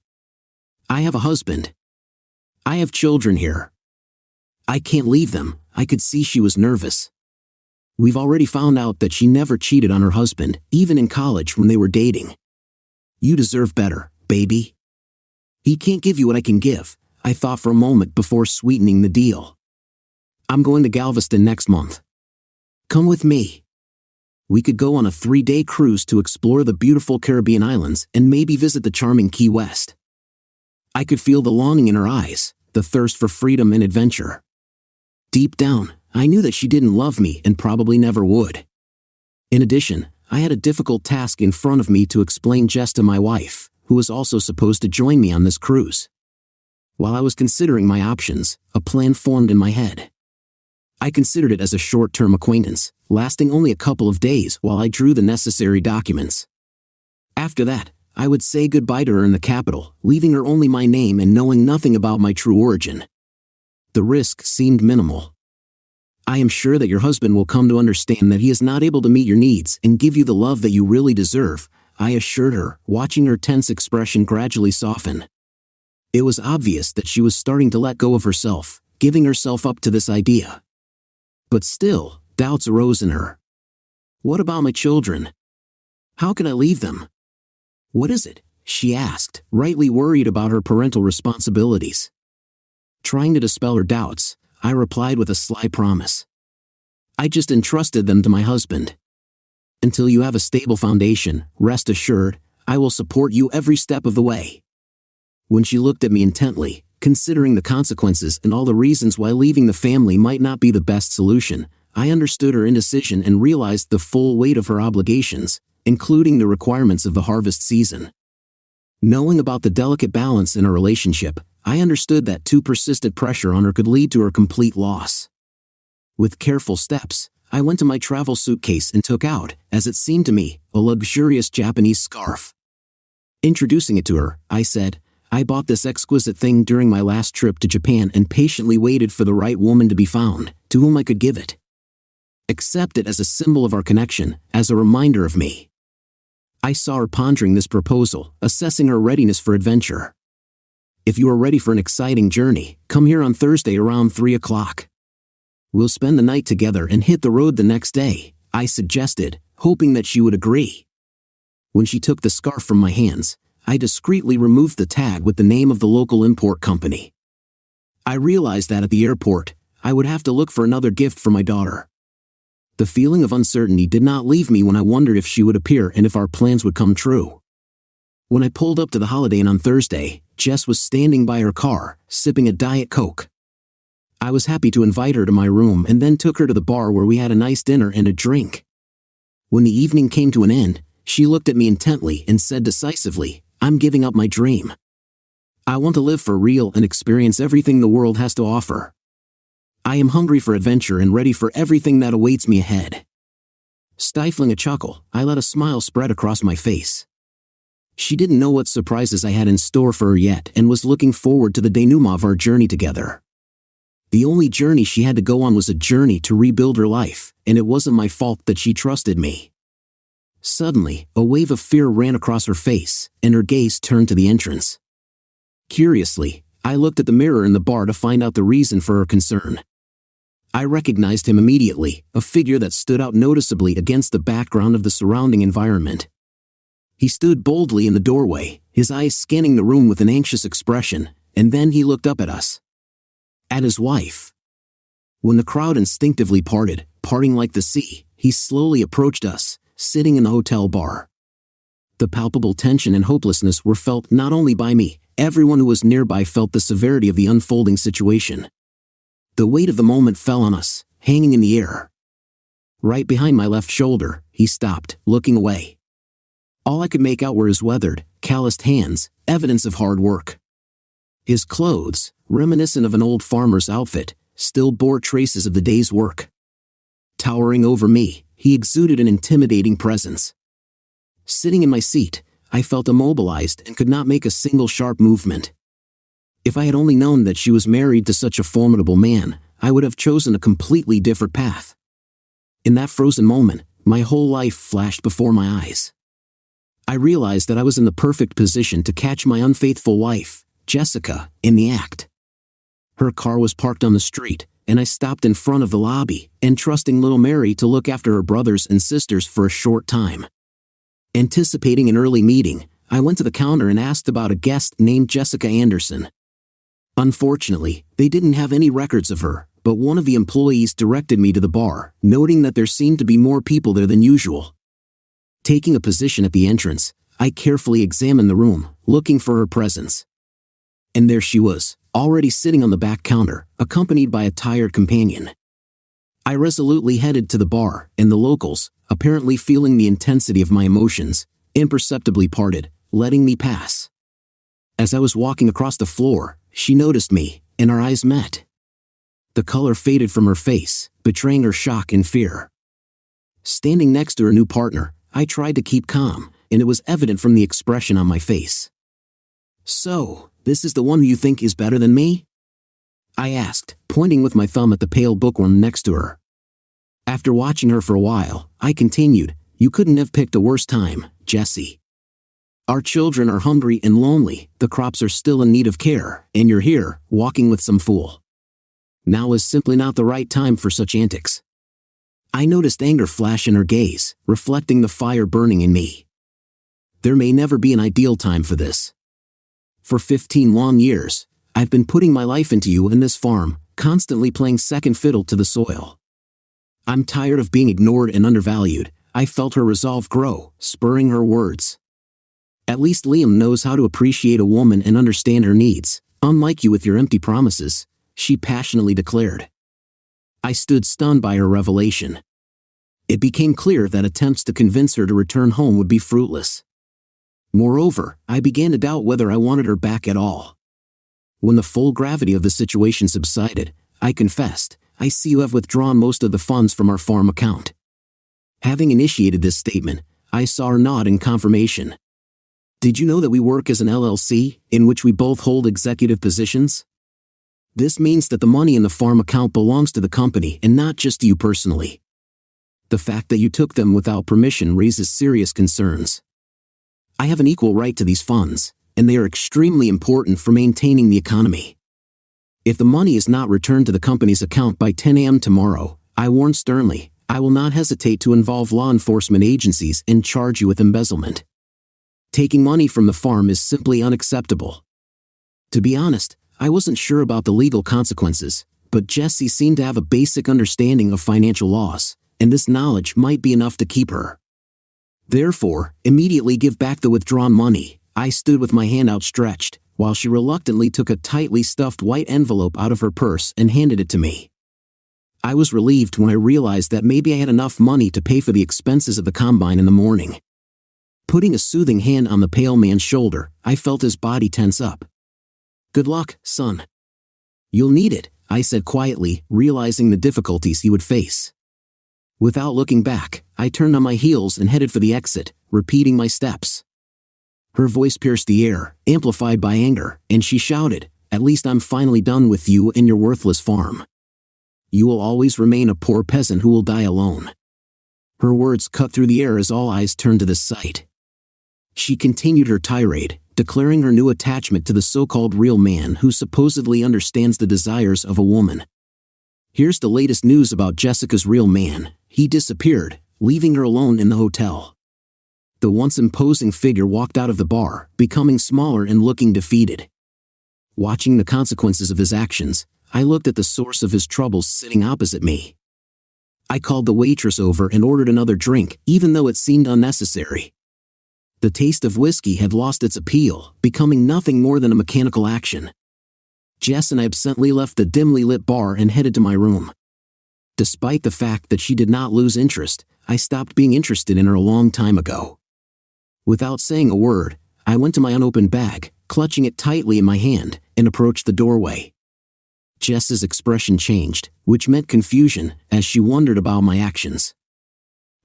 I have a husband. I have children here. I can't leave them." I could see she was nervous. "We've already found out that she never cheated on her husband, even in college when they were dating. You deserve better, baby." "He can't give you what I can give," I thought for a moment before sweetening the deal. "I'm going to Galveston next month. Come with me. We could go on a 3-day cruise to explore the beautiful Caribbean islands and maybe visit the charming Key West." I could feel the longing in her eyes, the thirst for freedom and adventure. Deep down, I knew that she didn't love me and probably never would. In addition, I had a difficult task in front of me to explain Jess to my wife, who was also supposed to join me on this cruise. While I was considering my options, a plan formed in my head. I considered it as a short-term acquaintance, lasting only a couple of days while I drew the necessary documents. After that, I would say goodbye to her in the capital, leaving her only my name and knowing nothing about my true origin. The risk seemed minimal. "I am sure that your husband will come to understand that he is not able to meet your needs and give you the love that you really deserve," I assured her, watching her tense expression gradually soften. It was obvious that she was starting to let go of herself, giving herself up to this idea. But still, doubts arose in her. What about my children? How can I leave them? What is it? She asked, rightly worried about her parental responsibilities. Trying to dispel her doubts, I replied with a sly promise. I just entrusted them to my husband. Until you have a stable foundation, rest assured, I will support you every step of the way. When she looked at me intently, considering the consequences and all the reasons why leaving the family might not be the best solution, I understood her indecision and realized the full weight of her obligations, including the requirements of the harvest season. Knowing about the delicate balance in our relationship, I understood that too persistent pressure on her could lead to her complete loss. With careful steps, I went to my travel suitcase and took out, as it seemed to me, a luxurious Japanese scarf. Introducing it to her, I said, I bought this exquisite thing during my last trip to Japan and patiently waited for the right woman to be found, to whom I could give it. Accept it as a symbol of our connection, as a reminder of me. I saw her pondering this proposal, assessing her readiness for adventure. If you are ready for an exciting journey, come here on Thursday around 3 o'clock. We'll spend the night together and hit the road the next day, I suggested, hoping that she would agree. When she took the scarf from my hands, I discreetly removed the tag with the name of the local import company. I realized that at the airport, I would have to look for another gift for my daughter. The feeling of uncertainty did not leave me when I wondered if she would appear and if our plans would come true. When I pulled up to the Holiday Inn on Thursday, Jess was standing by her car, sipping a Diet Coke. I was happy to invite her to my room and then took her to the bar where we had a nice dinner and a drink. When the evening came to an end, she looked at me intently and said decisively, I'm giving up my dream. I want to live for real and experience everything the world has to offer. I am hungry for adventure and ready for everything that awaits me ahead. Stifling a chuckle, I let a smile spread across my face. She didn't know what surprises I had in store for her yet and was looking forward to the denouement of our journey together. The only journey she had to go on was a journey to rebuild her life, and it wasn't my fault that she trusted me. Suddenly, a wave of fear ran across her face, and her gaze turned to the entrance. Curiously, I looked at the mirror in the bar to find out the reason for her concern. I recognized him immediately, a figure that stood out noticeably against the background of the surrounding environment. He stood boldly in the doorway, his eyes scanning the room with an anxious expression, and then he looked up at us. At his wife. When the crowd instinctively parting like the sea, he slowly approached us, sitting in the hotel bar. The palpable tension and hopelessness were felt not only by me, everyone who was nearby felt the severity of the unfolding situation. The weight of the moment fell on us, hanging in the air. Right behind my left shoulder, he stopped, looking away. All I could make out were his weathered, calloused hands, evidence of hard work. His clothes, reminiscent of an old farmer's outfit, still bore traces of the day's work. Towering over me, he exuded an intimidating presence. Sitting in my seat, I felt immobilized and could not make a single sharp movement. If I had only known that she was married to such a formidable man, I would have chosen a completely different path. In that frozen moment, my whole life flashed before my eyes. I realized that I was in the perfect position to catch my unfaithful wife, Jessica, in the act. Her car was parked on the street, and I stopped in front of the lobby, entrusting little Mary to look after her brothers and sisters for a short time. Anticipating an early meeting, I went to the counter and asked about a guest named Jessica Anderson. Unfortunately, they didn't have any records of her, but one of the employees directed me to the bar, noting that there seemed to be more people there than usual. Taking a position at the entrance, I carefully examined the room, looking for her presence. And there she was, already sitting on the back counter, accompanied by a tired companion. I resolutely headed to the bar, and the locals, apparently feeling the intensity of my emotions, imperceptibly parted, letting me pass. As I was walking across the floor, she noticed me, and our eyes met. The color faded from her face, betraying her shock and fear. Standing next to her new partner, I tried to keep calm, and it was evident from the expression on my face. So, this is the one who you think is better than me? I asked, pointing with my thumb at the pale bookworm next to her. After watching her for a while, I continued, you couldn't have picked a worse time, Jessie. Our children are hungry and lonely, the crops are still in need of care, and you're here, walking with some fool. Now is simply not the right time for such antics." I noticed anger flash in her gaze, reflecting the fire burning in me. There may never be an ideal time for this. For 15 long years, I've been putting my life into you and this farm, constantly playing second fiddle to the soil. I'm tired of being ignored and undervalued. I felt her resolve grow, spurring her words. At least Liam knows how to appreciate a woman and understand her needs, unlike you with your empty promises, she passionately declared. I stood stunned by her revelation. It became clear that attempts to convince her to return home would be fruitless. Moreover, I began to doubt whether I wanted her back at all. When the full gravity of the situation subsided, I confessed, "I see you have withdrawn most of the funds from our farm account." Having initiated this statement, I saw her nod in confirmation. "Did you know that we work as an LLC, in which we both hold executive positions? This means that the money in the farm account belongs to the company and not just to you personally. The fact that you took them without permission raises serious concerns. I have an equal right to these funds, and they are extremely important for maintaining the economy. If the money is not returned to the company's account by 10 a.m. tomorrow, I warn sternly, I will not hesitate to involve law enforcement agencies and charge you with embezzlement. Taking money from the farm is simply unacceptable." To be honest, I wasn't sure about the legal consequences, but Jessie seemed to have a basic understanding of financial laws, and this knowledge might be enough to keep her. "Therefore, immediately give back the withdrawn money," I stood with my hand outstretched, while she reluctantly took a tightly stuffed white envelope out of her purse and handed it to me. I was relieved when I realized that maybe I had enough money to pay for the expenses of the combine in the morning. Putting a soothing hand on the pale man's shoulder, I felt his body tense up. "Good luck, son." "You'll need it," I said quietly, realizing the difficulties he would face. Without looking back, I turned on my heels and headed for the exit, repeating my steps. Her voice pierced the air, amplified by anger, and she shouted, "At least I'm finally done with you and your worthless farm. You will always remain a poor peasant who will die alone." Her words cut through the air as all eyes turned to this sight. She continued her tirade, declaring her new attachment to the so-called real man who supposedly understands the desires of a woman. Here's the latest news about Jessica's real man. He disappeared, leaving her alone in the hotel. The once imposing figure walked out of the bar, becoming smaller and looking defeated. Watching the consequences of his actions, I looked at the source of his troubles sitting opposite me. I called the waitress over and ordered another drink, even though it seemed unnecessary. The taste of whiskey had lost its appeal, becoming nothing more than a mechanical action. Jess and I absently left the dimly lit bar and headed to my room. Despite the fact that she did not lose interest, I stopped being interested in her a long time ago. Without saying a word, I went to my unopened bag, clutching it tightly in my hand, and approached the doorway. Jess's expression changed, which meant confusion, as she wondered about my actions.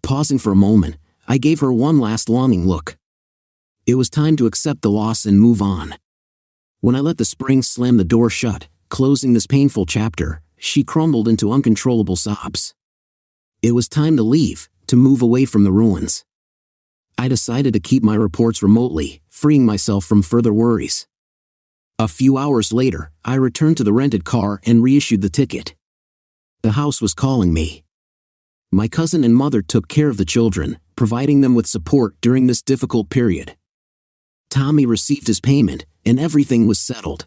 Pausing for a moment, I gave her one last longing look. It was time to accept the loss and move on. When I let the spring slam the door shut, closing this painful chapter, she crumbled into uncontrollable sobs. It was time to leave, to move away from the ruins. I decided to keep my reports remotely, freeing myself from further worries. A few hours later, I returned to the rented car and reissued the ticket. The house was calling me. My cousin and mother took care of the children, providing them with support during this difficult period. Tommy received his payment, and everything was settled.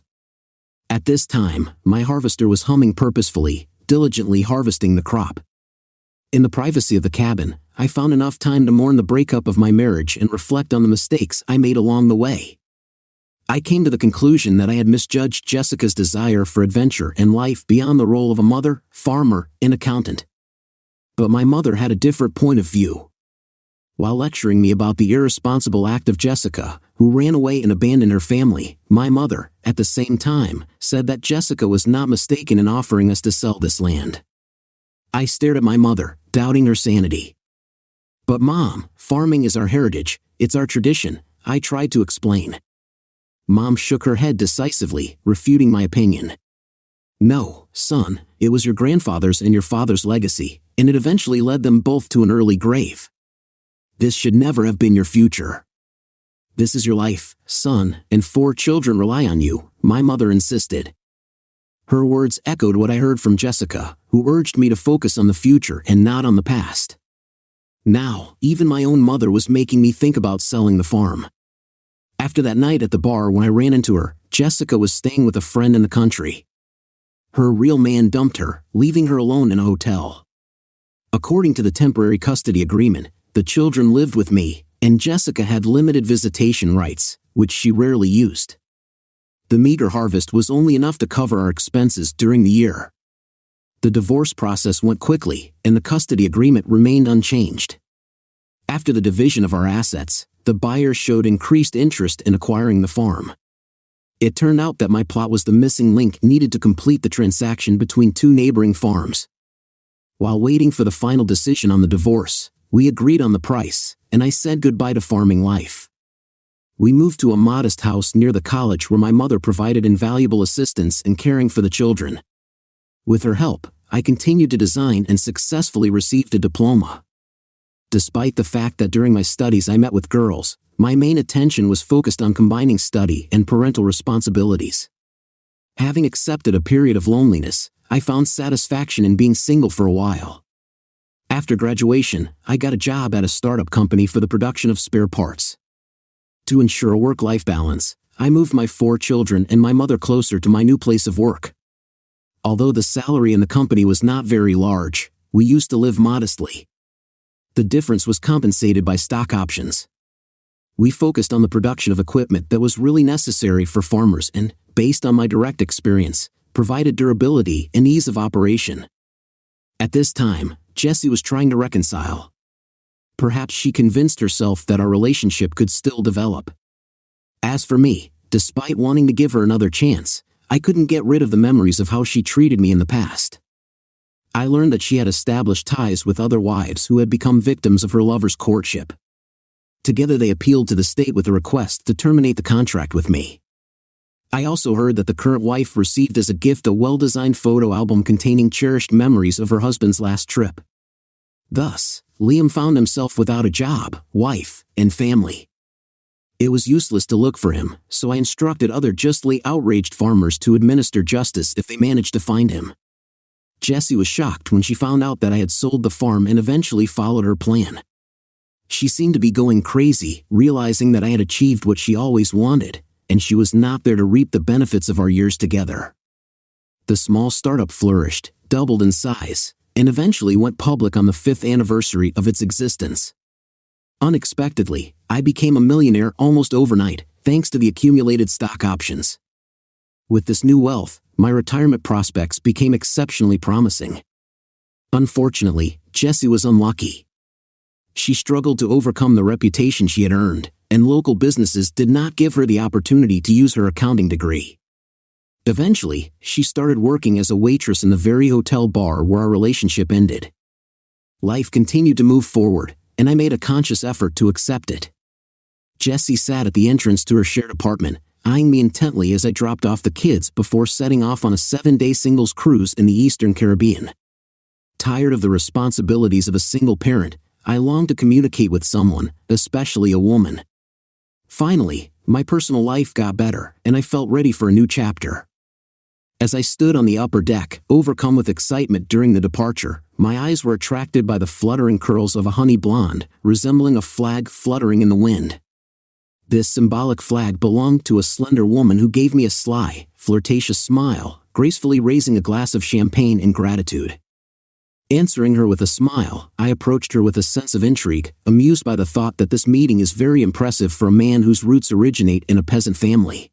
At this time, my harvester was humming purposefully, diligently harvesting the crop. In the privacy of the cabin, I found enough time to mourn the breakup of my marriage and reflect on the mistakes I made along the way. I came to the conclusion that I had misjudged Jessica's desire for adventure and life beyond the role of a mother, farmer, and accountant. But my mother had a different point of view. While lecturing me about the irresponsible act of Jessica, who ran away and abandoned her family, my mother, at the same time, said that Jessica was not mistaken in offering us to sell this land. I stared at my mother, doubting her sanity. "But Mom, farming is our heritage, it's our tradition," I tried to explain. Mom shook her head decisively, refuting my opinion. "No, son, it was your grandfather's and your father's legacy, and it eventually led them both to an early grave. This should never have been your future. This is your life, son, and 4 children rely on you, my mother insisted. Her words echoed what I heard from Jessica, who urged me to focus on the future and not on the past. Now, even my own mother was making me think about selling the farm. After that night at the bar when I ran into her, Jessica was staying with a friend in the country. Her real man dumped her, leaving her alone in a hotel. According to the temporary custody agreement, the children lived with me, and Jessica had limited visitation rights, which she rarely used. The meager harvest was only enough to cover our expenses during the year. The divorce process went quickly, and the custody agreement remained unchanged. After the division of our assets, the buyer showed increased interest in acquiring the farm. It turned out that my plot was the missing link needed to complete the transaction between 2 neighboring farms. While waiting for the final decision on the divorce, we agreed on the price, and I said goodbye to farming life. We moved to a modest house near the college where my mother provided invaluable assistance in caring for the children. With her help, I continued to design and successfully received a diploma. Despite the fact that during my studies I met with girls, my main attention was focused on combining study and parental responsibilities. Having accepted a period of loneliness, I found satisfaction in being single for a while. After graduation, I got a job at a startup company for the production of spare parts. To ensure a work-life balance, I moved my 4 children and my mother closer to my new place of work. Although the salary in the company was not very large, we used to live modestly. The difference was compensated by stock options. We focused on the production of equipment that was really necessary for farmers and, based on my direct experience, provided durability and ease of operation. At this time, Jessie was trying to reconcile. Perhaps she convinced herself that our relationship could still develop. As for me, despite wanting to give her another chance, I couldn't get rid of the memories of how she treated me in the past. I learned that she had established ties with other wives who had become victims of her lover's courtship. Together they appealed to the state with a request to terminate the contract with me. I also heard that the current wife received as a gift a well-designed photo album containing cherished memories of her husband's last trip. Thus, Liam found himself without a job, wife, and family. It was useless to look for him, so I instructed other justly outraged farmers to administer justice if they managed to find him. Jessie was shocked when she found out that I had sold the farm and eventually followed her plan. She seemed to be going crazy, realizing that I had achieved what she always wanted, and she was not there to reap the benefits of our years together. The small startup flourished, doubled in size, and eventually went public on the 5th anniversary of its existence. Unexpectedly, I became a millionaire almost overnight, thanks to the accumulated stock options. With this new wealth, my retirement prospects became exceptionally promising. Unfortunately, Jessie was unlucky. She struggled to overcome the reputation she had earned, and local businesses did not give her the opportunity to use her accounting degree. Eventually, she started working as a waitress in the very hotel bar where our relationship ended. Life continued to move forward, and I made a conscious effort to accept it. Jessie sat at the entrance to her shared apartment, eyeing me intently as I dropped off the kids before setting off on a 7-day singles cruise in the Eastern Caribbean. Tired of the responsibilities of a single parent, I longed to communicate with someone, especially a woman. Finally, my personal life got better, and I felt ready for a new chapter. As I stood on the upper deck, overcome with excitement during the departure, my eyes were attracted by the fluttering curls of a honey blonde, resembling a flag fluttering in the wind. This symbolic flag belonged to a slender woman who gave me a sly, flirtatious smile, gracefully raising a glass of champagne in gratitude. Answering her with a smile, I approached her with a sense of intrigue, amused by the thought that this meeting is very impressive for a man whose roots originate in a peasant family.